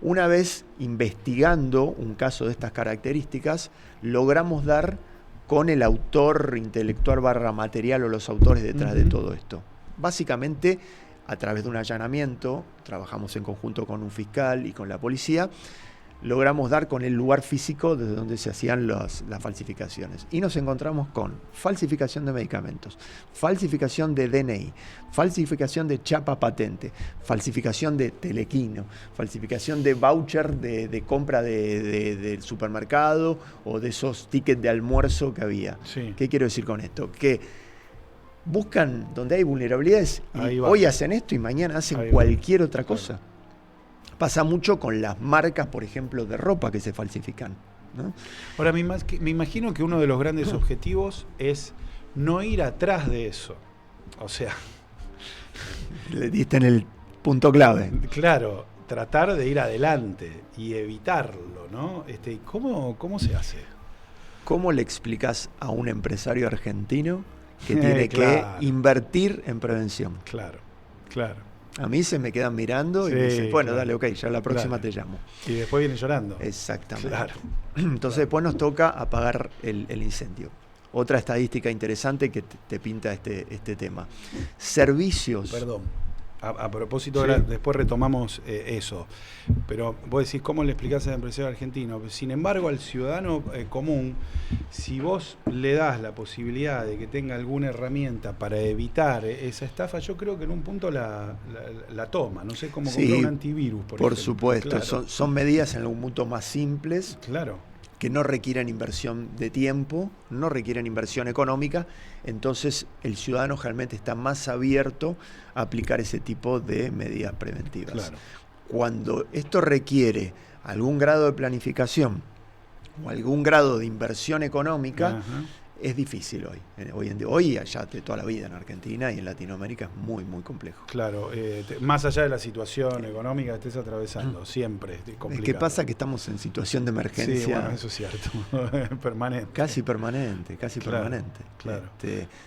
Speaker 2: Una vez investigando un caso de estas características, logramos dar con el autor intelectual / material o los autores detrás de todo esto. Básicamente, a través de un allanamiento, trabajamos en conjunto con un fiscal y con la policía, logramos dar con el lugar físico desde donde se hacían las falsificaciones. Y nos encontramos con falsificación de medicamentos, falsificación de DNI, falsificación de chapa patente, falsificación de telequino, falsificación de voucher de compra del supermercado o de esos tickets de almuerzo que había. Sí. ¿Qué quiero decir con esto? Que buscan donde hay vulnerabilidades y hoy hacen esto y mañana hacen cualquier otra cosa. Claro. Pasa mucho con las marcas, por ejemplo, de ropa que se falsifican, ¿no?
Speaker 1: Ahora, me imagino que uno de los grandes objetivos es no ir atrás de eso. O sea...
Speaker 2: Le diste en el Punto clave.
Speaker 1: Claro, tratar de ir adelante y evitarlo, ¿no? ¿Cómo se hace?
Speaker 2: ¿Cómo le explicás a un empresario argentino que tiene
Speaker 1: Claro.
Speaker 2: que invertir en prevención?
Speaker 1: Claro, claro.
Speaker 2: A mí se me quedan mirando y
Speaker 1: Sí,
Speaker 2: me dicen, bueno,
Speaker 1: claro.
Speaker 2: dale, ok, ya la próxima
Speaker 1: Claro.
Speaker 2: te llamo.
Speaker 1: Y después viene llorando.
Speaker 2: Exactamente.
Speaker 1: Claro.
Speaker 2: Entonces después nos toca apagar el incendio. Otra estadística interesante que te pinta este tema. Servicios.
Speaker 1: Perdón. A propósito,
Speaker 2: Sí.
Speaker 1: después retomamos eso. Pero vos decís, ¿cómo le explicás al empresario argentino? Sin embargo, al ciudadano común, si vos le das la posibilidad de que tenga alguna herramienta para evitar esa estafa, yo creo que en un punto la toma. No sé, cómo comprar un antivirus, por ejemplo.
Speaker 2: Supuesto.
Speaker 1: Claro.
Speaker 2: Son medidas en algún punto más simples.
Speaker 1: Claro.
Speaker 2: Que no requieren inversión de tiempo, no requieren inversión económica, entonces el ciudadano realmente está más abierto a aplicar ese tipo de medidas preventivas.
Speaker 1: Claro.
Speaker 2: Cuando esto requiere algún grado de planificación o algún grado de inversión económica,
Speaker 1: Ajá.
Speaker 2: es difícil hoy en día. Hoy allá de toda la vida en Argentina y en Latinoamérica es muy, muy complejo.
Speaker 1: Claro, más allá de la situación económica que estés atravesando, siempre es complicado.
Speaker 2: Es que pasa que estamos en situación de emergencia.
Speaker 1: Sí, bueno, eso es cierto, permanente.
Speaker 2: Casi permanente.
Speaker 1: Claro.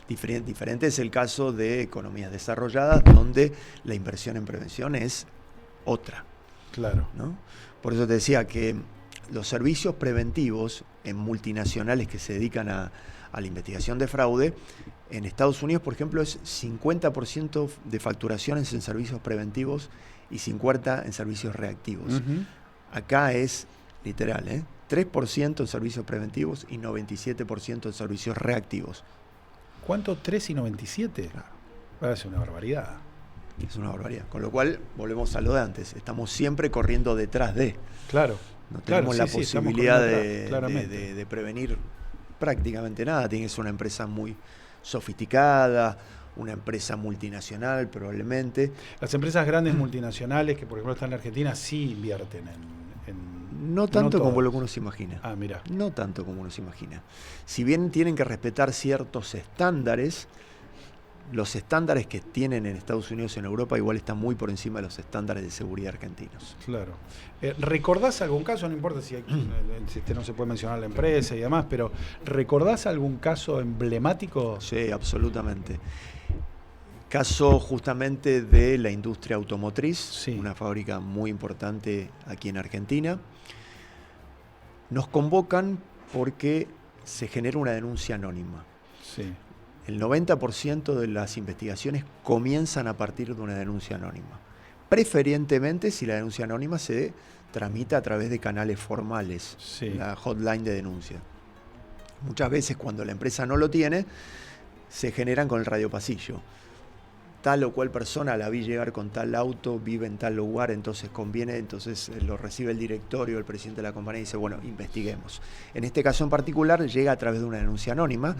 Speaker 2: Diferente es el caso de economías desarrolladas donde la inversión en prevención es otra.
Speaker 1: Claro.
Speaker 2: ¿No? Por eso te decía que los servicios preventivos en multinacionales que se dedican a la investigación de fraude, en Estados Unidos, por ejemplo, es 50% de facturaciones en servicios preventivos y 50% en servicios reactivos.
Speaker 1: Uh-huh.
Speaker 2: Acá es literal, 3% en servicios preventivos y 97% en servicios reactivos.
Speaker 1: ¿Cuánto? ¿3 y 97?
Speaker 2: Claro.
Speaker 1: Parece una barbaridad.
Speaker 2: Es una barbaridad. Con lo cual, volvemos a lo de antes. Estamos siempre corriendo detrás de.
Speaker 1: Claro.
Speaker 2: No tenemos la posibilidad de prevenir prácticamente nada. Tiene que ser una empresa muy sofisticada, una empresa multinacional probablemente.
Speaker 1: Las empresas grandes multinacionales que por ejemplo están en Argentina sí invierten en
Speaker 2: no tanto como lo que uno se imagina.
Speaker 1: Ah, mira.
Speaker 2: No tanto como uno se imagina. Si bien tienen que respetar ciertos estándares, los estándares que tienen en Estados Unidos y en Europa igual están muy por encima de los estándares de seguridad argentinos.
Speaker 1: Claro. ¿Recordás algún caso? No importa si no se puede mencionar la empresa y demás, pero ¿recordás algún caso emblemático?
Speaker 2: Sí, absolutamente. Caso justamente de la industria automotriz, sí. Una fábrica muy importante aquí en Argentina. Nos convocan porque se genera una denuncia anónima.
Speaker 1: Sí.
Speaker 2: El 90% de las investigaciones comienzan a partir de una denuncia anónima. Preferentemente si la denuncia anónima se tramita a través de canales formales, sí. La hotline de denuncia. Muchas veces cuando la empresa no lo tiene, se generan con el radiopasillo. Tal o cual persona la vi llegar con tal auto, vive en tal lugar, entonces conviene, entonces lo recibe el directorio, el presidente de la compañía y dice, bueno, investiguemos. En este caso en particular llega a través de una denuncia anónima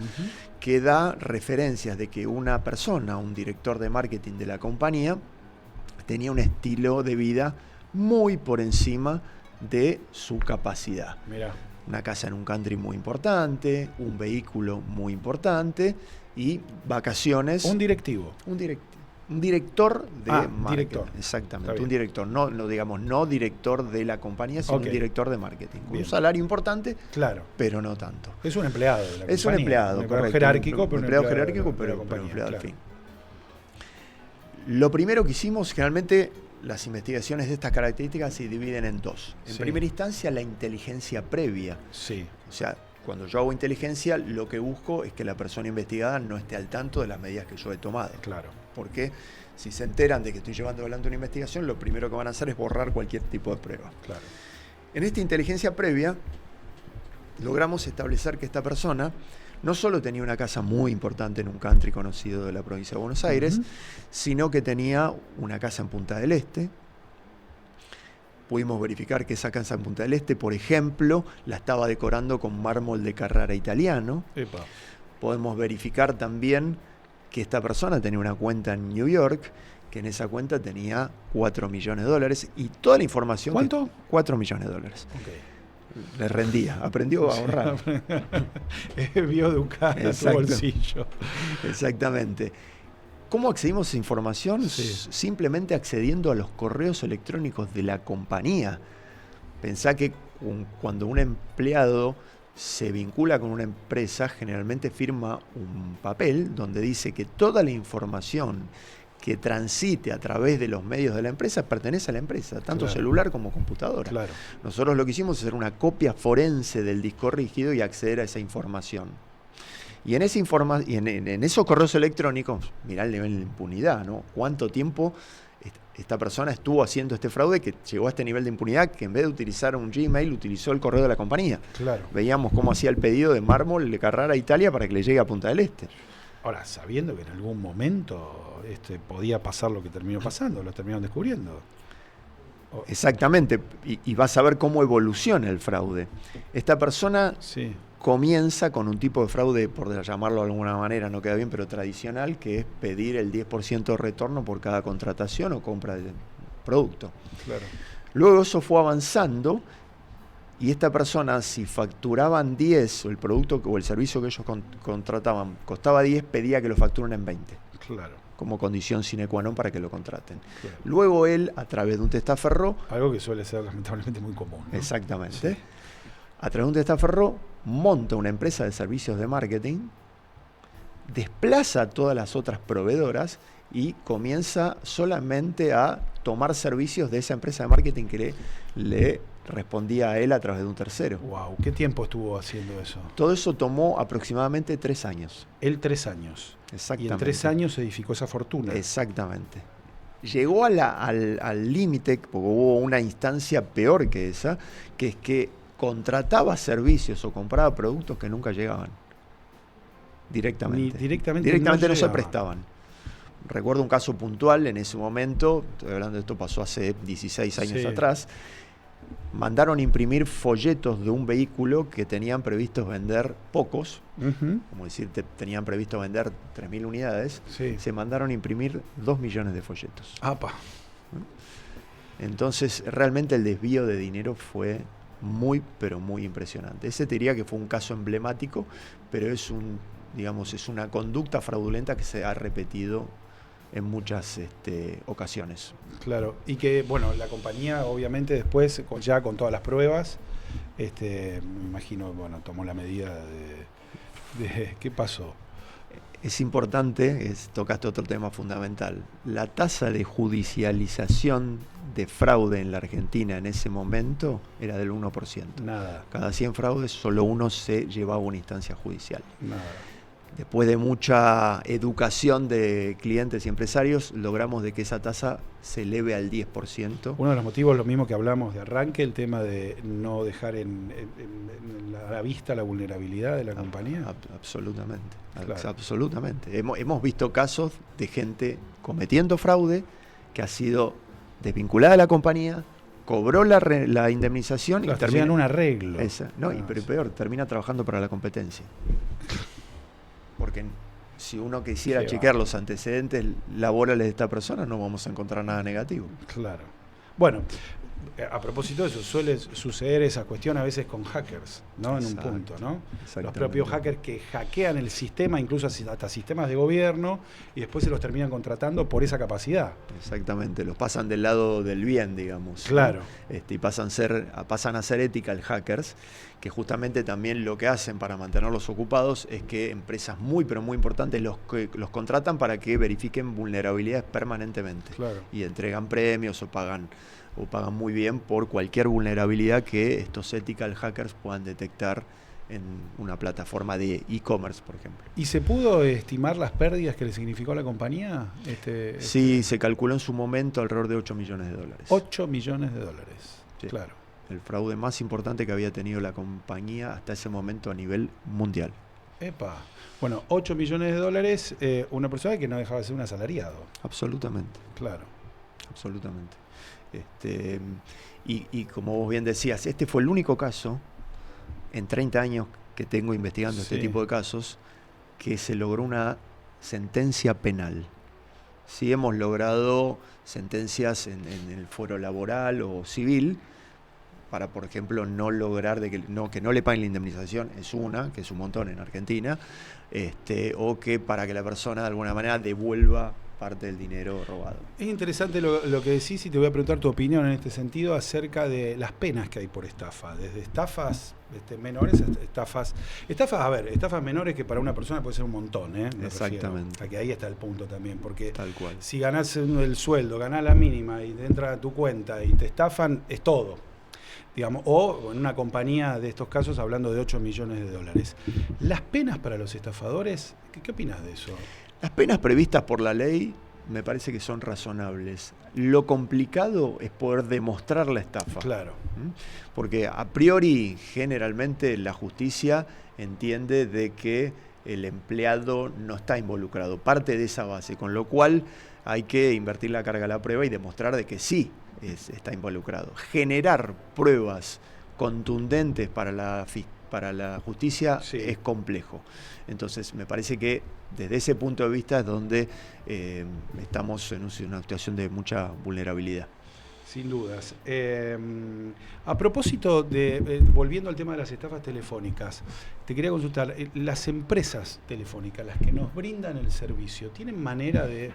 Speaker 2: que da referencias de que una persona, un director de marketing de la compañía, tenía un estilo de vida muy por encima de su capacidad.
Speaker 1: Mirá.
Speaker 2: Una casa en un country muy importante, un vehículo muy importante y vacaciones.
Speaker 1: Un directivo.
Speaker 2: Un director de marketing.
Speaker 1: Director.
Speaker 2: Exactamente, un director. No digamos, no director de la compañía, sino un director de marketing. Con un salario importante,
Speaker 1: claro,
Speaker 2: pero no tanto.
Speaker 1: Es un empleado de la compañía.
Speaker 2: Es un empleado,
Speaker 1: un empleado jerárquico, pero
Speaker 2: un empleado al fin. Lo primero que hicimos, generalmente, las investigaciones de estas características se dividen en dos. En primera instancia, la inteligencia previa.
Speaker 1: Sí.
Speaker 2: O sea, cuando yo hago inteligencia, lo que busco es que la persona investigada no esté al tanto de las medidas que yo he tomado.
Speaker 1: Claro.
Speaker 2: Porque si se enteran de que estoy llevando adelante una investigación, lo primero que van a hacer es borrar cualquier tipo de prueba.
Speaker 1: Claro.
Speaker 2: En esta inteligencia previa, logramos establecer que esta persona no solo tenía una casa muy importante en un country conocido de la provincia de Buenos Aires, sino que tenía una casa en Punta del Este. Pudimos verificar que esa casa en Punta del Este, por ejemplo, la estaba decorando con mármol de Carrara italiano.
Speaker 1: Epa.
Speaker 2: Podemos verificar también que esta persona tenía una cuenta en New York, que en esa cuenta tenía $4 millones y toda la información...
Speaker 1: ¿Cuánto?
Speaker 2: $4 millones.
Speaker 1: Okay.
Speaker 2: Le rendía, aprendió a ahorrar.
Speaker 1: Vio educar a su bolsillo.
Speaker 2: Exactamente. ¿Cómo accedimos a esa información?
Speaker 1: Sí.
Speaker 2: Simplemente accediendo a los correos electrónicos de la compañía. Pensá que cuando un empleado se vincula con una empresa, generalmente firma un papel donde dice que toda la información que transite a través de los medios de la empresa pertenece a la empresa, tanto celular como computadora.
Speaker 1: Claro.
Speaker 2: Nosotros lo que hicimos es hacer una copia forense del disco rígido y acceder a esa información. Y en esos correos electrónicos, mirá el nivel de impunidad, ¿no? ¿Cuánto tiempo esta persona estuvo haciendo este fraude que llegó a este nivel de impunidad que en vez de utilizar un Gmail utilizó el correo de la compañía?
Speaker 1: Claro.
Speaker 2: Veíamos cómo hacía el pedido de mármol de Carrara a Italia para que le llegue a Punta del Este.
Speaker 1: Ahora, sabiendo que en algún momento podía pasar lo que terminó pasando, lo terminaron descubriendo.
Speaker 2: Exactamente, y vas a ver cómo evoluciona el fraude. Esta persona comienza con un tipo de fraude, por llamarlo de alguna manera, no queda bien, pero tradicional, que es pedir el 10% de retorno por cada contratación o compra de producto.
Speaker 1: Claro.
Speaker 2: Luego eso fue avanzando y esta persona, si facturaban 10 o el producto o el servicio que ellos contrataban costaba 10, pedía que lo facturen en 20.
Speaker 1: Claro.
Speaker 2: Como condición sine qua non para que lo contraten.
Speaker 1: Claro.
Speaker 2: Luego él, a través de un testaferro...
Speaker 1: Algo que suele ser lamentablemente muy común, ¿no?
Speaker 2: Exactamente.
Speaker 1: Sí.
Speaker 2: A través de un testaferro monta una empresa de servicios de marketing, desplaza a todas las otras proveedoras y comienza solamente a tomar servicios de esa empresa de marketing que le respondía a él a través de un tercero.
Speaker 1: Wow, ¿qué tiempo estuvo haciendo eso?
Speaker 2: Todo eso tomó aproximadamente 3 años.
Speaker 1: Él 3 años.
Speaker 2: Exactamente.
Speaker 1: Y en 3 años se edificó esa fortuna.
Speaker 2: Exactamente. Llegó al límite, porque hubo una instancia peor que esa, que es que contrataba servicios o compraba productos que nunca llegaban. Directamente. Directamente no se prestaban. Recuerdo un caso puntual en ese momento, estoy hablando de esto, pasó hace 16 años atrás. Mandaron imprimir folletos de un vehículo que tenían previstos vender pocos, como decir, tenían previsto vender 3.000 unidades, se mandaron imprimir 2 millones de folletos.
Speaker 1: ¡Apa!
Speaker 2: Entonces, realmente el desvío de dinero fue muy, pero muy impresionante. Ese te diría que fue un caso emblemático, pero es una conducta fraudulenta que se ha repetido en muchas ocasiones.
Speaker 1: Claro, y que, bueno, la compañía obviamente después, ya con todas las pruebas, me imagino, bueno, tomó la medida de ¿qué pasó?
Speaker 2: Es importante, tocaste otro tema fundamental. La tasa de judicialización de fraude en la Argentina en ese momento era del 1%.
Speaker 1: Nada.
Speaker 2: Cada 100 fraudes, solo uno se llevaba a una instancia judicial.
Speaker 1: Nada.
Speaker 2: Después de mucha educación de clientes y empresarios, logramos de que esa tasa se eleve al 10%.
Speaker 1: Uno de los motivos, lo mismo que hablamos de arranque, el tema de no dejar a la vista la vulnerabilidad de la compañía.
Speaker 2: Absolutamente,
Speaker 1: claro.
Speaker 2: Absolutamente. Hemos visto casos de gente cometiendo fraude que ha sido desvinculada de la compañía, cobró la indemnización,
Speaker 1: claro,
Speaker 2: y termina
Speaker 1: en un arreglo.
Speaker 2: Pero peor, termina trabajando para la competencia. Porque si uno quisiera chequear los antecedentes laborales de esta persona, no vamos a encontrar nada negativo.
Speaker 1: Claro. Bueno, a propósito de eso, suele suceder esa cuestión a veces con hackers, ¿no? En un punto, ¿no? Los propios hackers que hackean el sistema, incluso hasta sistemas de gobierno, y después se los terminan contratando por esa capacidad.
Speaker 2: Exactamente, los pasan del lado del bien, digamos.
Speaker 1: Claro.
Speaker 2: ¿No? Y pasan a ser ethical hackers, que justamente también lo que hacen para mantenerlos ocupados es que empresas muy, pero muy importantes los contratan para que verifiquen vulnerabilidades permanentemente.
Speaker 1: Claro.
Speaker 2: Y entregan premios o pagan muy bien por cualquier vulnerabilidad que estos ethical hackers puedan detectar en una plataforma de e-commerce, por ejemplo.
Speaker 1: ¿Y se pudo estimar las pérdidas que le significó a la compañía?
Speaker 2: Sí, se calculó en su momento alrededor de $8 millones.
Speaker 1: $8 millones.
Speaker 2: Sí.
Speaker 1: Claro.
Speaker 2: El fraude más importante que había tenido la compañía hasta ese momento a nivel mundial.
Speaker 1: Epa. Bueno, $8 millones, una persona que no dejaba de ser un asalariado.
Speaker 2: Absolutamente.
Speaker 1: Claro.
Speaker 2: Absolutamente. Y como vos bien decías, este fue el único caso en 30 años que tengo investigando este tipo de casos que se logró una sentencia penal. Sí hemos logrado sentencias en el foro laboral o civil para, por ejemplo, no lograr que no le paguen la indemnización, que es un montón en Argentina, o que para que la persona de alguna manera devuelva parte del dinero robado.
Speaker 1: Es interesante lo que decís y te voy a preguntar tu opinión en este sentido acerca de las penas que hay por estafa, desde estafas menores hasta estafas menores que para una persona puede ser un montón, ¿eh?
Speaker 2: Exactamente.
Speaker 1: O sea, que ahí está el punto también, porque
Speaker 2: Tal cual.
Speaker 1: si ganás el sueldo, ganás la mínima y te entra a tu cuenta y te estafan, es todo. Digamos, o en una compañía de estos casos hablando de 8 millones de dólares. Las penas para los estafadores, ¿qué opinas de eso?
Speaker 2: Las penas previstas por la ley me parece que son razonables. Lo complicado es poder demostrar la estafa.
Speaker 1: Claro.
Speaker 2: Porque a priori, generalmente, la justicia entiende de que el empleado no está involucrado. Parte de esa base, con lo cual hay que invertir la carga a la prueba y demostrar de que sí está involucrado. Generar pruebas contundentes para la justicia es complejo. Entonces, me parece que desde ese punto de vista es donde estamos en una situación de mucha vulnerabilidad.
Speaker 1: Sin dudas. A propósito de, volviendo al tema de las estafas telefónicas, te quería consultar, las empresas telefónicas, las que nos brindan el servicio, ¿tienen manera de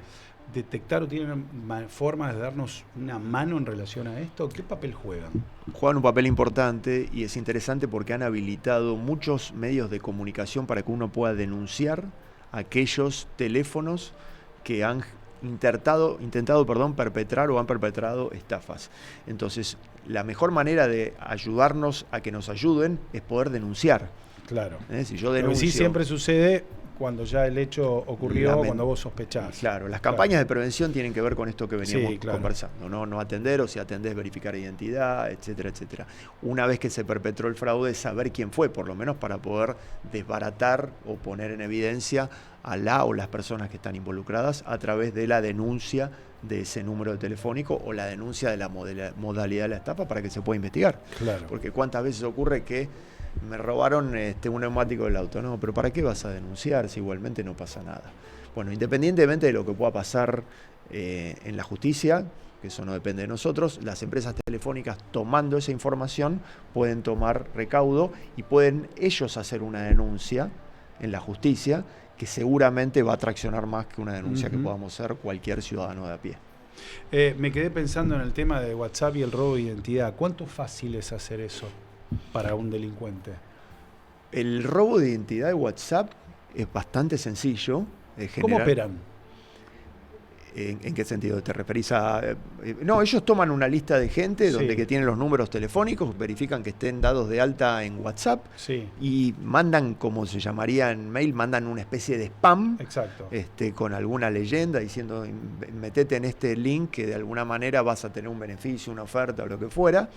Speaker 1: detectar o tienen formas de darnos una mano en relación a esto? ¿Qué papel juegan?
Speaker 2: Juegan un papel importante y es interesante porque han habilitado muchos medios de comunicación para que uno pueda denunciar aquellos teléfonos que han intentado perpetrar o han perpetrado estafas. Entonces, la mejor manera de ayudarnos a que nos ayuden es poder denunciar.
Speaker 1: Claro.
Speaker 2: Si yo denuncio,
Speaker 1: sí siempre sucede cuando ya el hecho ocurrió, cuando vos sospechás.
Speaker 2: Claro, las campañas de prevención tienen que ver con esto que veníamos conversando, ¿no? No atender, o si atendés, verificar identidad, etcétera, etcétera. Una vez que se perpetró el fraude, saber quién fue, por lo menos para poder desbaratar o poner en evidencia a la o las personas que están involucradas a través de la denuncia de ese número telefónico o la denuncia de la modalidad de la estafa para que se pueda investigar.
Speaker 1: Claro.
Speaker 2: Porque cuántas veces ocurre que me robaron un neumático del auto. No, pero ¿para qué vas a denunciar si igualmente no pasa nada? Bueno, independientemente de lo que pueda pasar en la justicia, que eso no depende de nosotros, las empresas telefónicas tomando esa información pueden tomar recaudo y pueden ellos hacer una denuncia en la justicia que seguramente va a traccionar más que una denuncia que podamos hacer cualquier ciudadano de a pie.
Speaker 1: Me quedé pensando en el tema de WhatsApp y el robo de identidad. ¿Cuánto fácil es hacer eso para un delincuente?
Speaker 2: El robo de identidad de WhatsApp es bastante sencillo.
Speaker 1: ¿Cómo operan?
Speaker 2: ¿En qué sentido? ¿Te referís a...? No, ellos toman una lista de gente donde que tienen los números telefónicos, verifican que estén dados de alta en WhatsApp y mandan, como se llamaría en mail, mandan una especie de spam.
Speaker 1: Exacto.
Speaker 2: Con alguna leyenda diciendo, metete en este link que de alguna manera vas a tener un beneficio, una oferta o lo que fuera.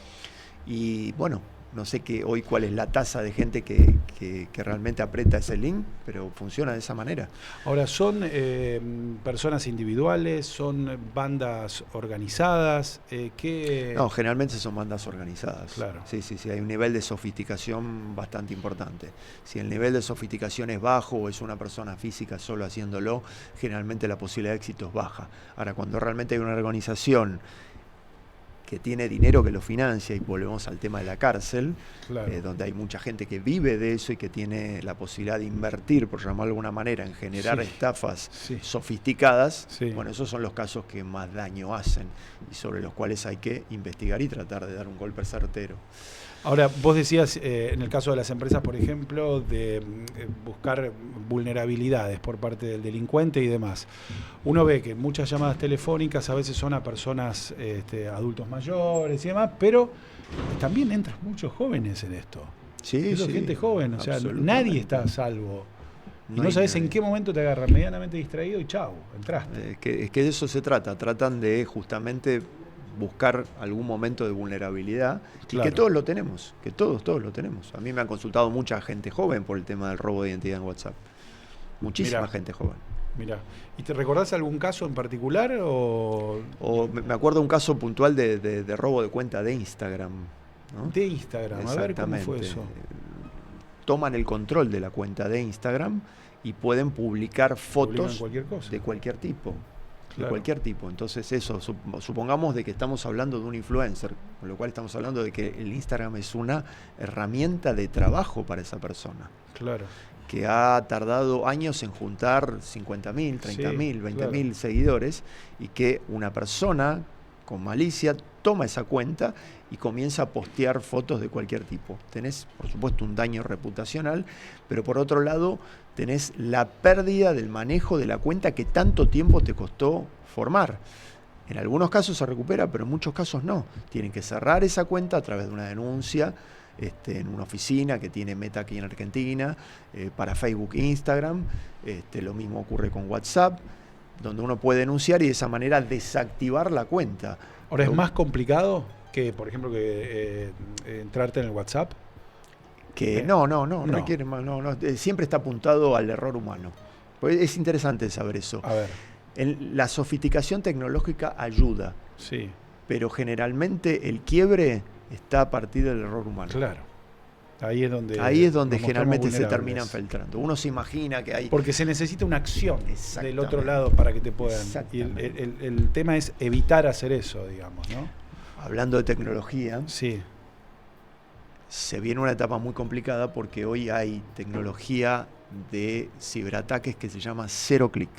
Speaker 2: Y bueno, no sé cuál es la tasa de gente que realmente aprieta ese link, pero funciona de esa manera. Ahora,
Speaker 1: ¿son personas individuales? ¿Son bandas organizadas?
Speaker 2: No, generalmente son bandas organizadas.
Speaker 1: Claro.
Speaker 2: Sí, hay un nivel de sofisticación bastante importante. Si el nivel de sofisticación es bajo o es una persona física solo haciéndolo, generalmente la posibilidad de éxito es baja. Ahora, cuando realmente hay una organización que tiene dinero que lo financia, y volvemos al tema de la cárcel, donde hay mucha gente que vive de eso y que tiene la posibilidad de invertir, por llamarlo de alguna manera, en generar estafas sofisticadas, bueno, esos son los casos que más daño hacen y sobre los cuales hay que investigar y tratar de dar un golpe certero.
Speaker 1: Ahora, vos decías, en el caso de las empresas, por ejemplo, de buscar vulnerabilidades por parte del delincuente y demás. Uno ve que muchas llamadas telefónicas a veces son a personas, adultos mayores y demás, pero también entran muchos jóvenes en esto. Gente joven, o sea, nadie está a salvo. Y no sabes en qué momento te agarran medianamente distraído y chau, entraste.
Speaker 2: Es que de eso se trata. Tratan de justamente buscar algún momento de vulnerabilidad y que todos lo tenemos, que todos lo tenemos. A mí me han consultado mucha gente joven por el tema del robo de identidad en WhatsApp. Muchísima gente joven.
Speaker 1: Mira, ¿y te recordás algún caso en particular? O
Speaker 2: me acuerdo un caso puntual de robo de cuenta de Instagram, ¿no?
Speaker 1: De Instagram, a ver cómo fue eso.
Speaker 2: Toman el control de la cuenta de Instagram y pueden publicar fotos de cualquier tipo. De cualquier tipo. Entonces eso, supongamos de que estamos hablando de un influencer, con lo cual estamos hablando de que el Instagram es una herramienta de trabajo para esa persona.
Speaker 1: Claro.
Speaker 2: que ha tardado años en juntar 50.000, 30.000, 20.000 seguidores, y que una persona con malicia toma esa cuenta y comienza a postear fotos de cualquier tipo. Tenés, por supuesto, un daño reputacional, pero por otro lado tenés la pérdida del manejo de la cuenta que tanto tiempo te costó formar. En algunos casos se recupera, pero en muchos casos no. Tienen que cerrar esa cuenta a través de una denuncia en una oficina que tiene Meta aquí en Argentina, para Facebook e Instagram. Lo mismo ocurre con WhatsApp, donde uno puede denunciar y de esa manera desactivar la cuenta.
Speaker 1: Ahora, ¿es más complicado que, por ejemplo, que entrarte en el WhatsApp?
Speaker 2: Que no requiere más, siempre está apuntado al error humano. Pues es interesante saber eso.
Speaker 1: A ver.
Speaker 2: La sofisticación tecnológica ayuda,
Speaker 1: sí,
Speaker 2: pero generalmente el quiebre está a partir del error humano.
Speaker 1: Claro. Ahí es donde
Speaker 2: generalmente se terminan filtrando. Uno se imagina que hay...
Speaker 1: Porque se necesita una acción del otro lado para que te puedan... Y el tema es evitar hacer eso, digamos, ¿no?
Speaker 2: Hablando de tecnología,
Speaker 1: sí,
Speaker 2: se viene una etapa muy complicada porque hoy hay tecnología de ciberataques que se llama cero clic.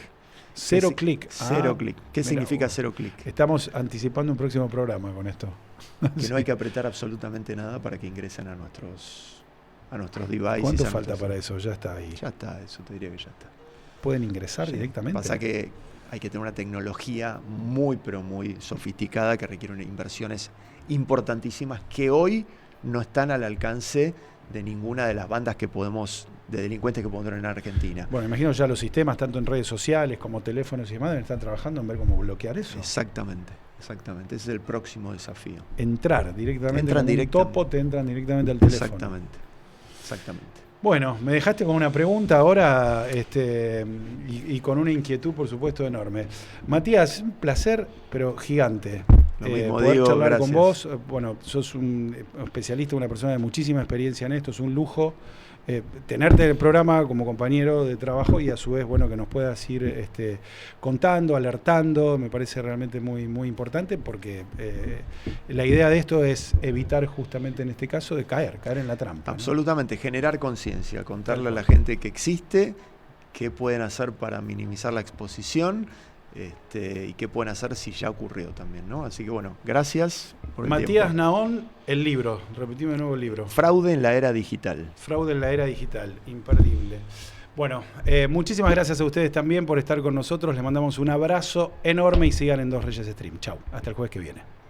Speaker 1: Cero clic.
Speaker 2: Cero clic. ¿Qué significa cero clic?
Speaker 1: Estamos anticipando un próximo programa con esto.
Speaker 2: Que no hay que apretar absolutamente nada para que ingresen a nuestros devices.
Speaker 1: ¿Cuánto falta para eso? Ya está ahí.
Speaker 2: Ya está, eso te diría que ya está.
Speaker 1: ¿Pueden ingresar directamente?
Speaker 2: Pasa que hay que tener una tecnología muy, pero muy sofisticada que requiere inversiones importantísimas que hoy no están al alcance de ninguna de las bandas de delincuentes que podemos tener en Argentina.
Speaker 1: Bueno, imagino ya los sistemas, tanto en redes sociales como teléfonos y demás, están trabajando en ver cómo bloquear eso.
Speaker 2: Exactamente. Ese es el próximo desafío.
Speaker 1: Entran directamente al teléfono.
Speaker 2: Exactamente.
Speaker 1: Bueno, me dejaste con una pregunta ahora y con una inquietud, por supuesto, enorme. Matías, un placer, pero gigante.
Speaker 2: Lo mismo
Speaker 1: poder
Speaker 2: digo,
Speaker 1: charlar
Speaker 2: gracias.
Speaker 1: con vos. Bueno, sos un especialista, una persona de muchísima experiencia en esto, es un lujo tenerte en el programa como compañero de trabajo y a su vez, bueno, que nos puedas ir contando, alertando, me parece realmente muy, muy importante porque la idea de esto es evitar justamente en este caso de caer en la trampa.
Speaker 2: Absolutamente, ¿no? Generar conciencia, contarle a la gente que existe, qué pueden hacer para minimizar la exposición. Y qué pueden hacer si ya ocurrió también, ¿no? Así que bueno, gracias por el
Speaker 1: Matías
Speaker 2: tiempo.
Speaker 1: Nahón, el libro, repetime de nuevo el libro.
Speaker 2: Fraude en la era digital.
Speaker 1: Fraude en la era digital, imperdible. Bueno, muchísimas gracias a ustedes también por estar con nosotros, les mandamos un abrazo enorme y sigan en Dos Reyes Stream. Chau, hasta el jueves que viene.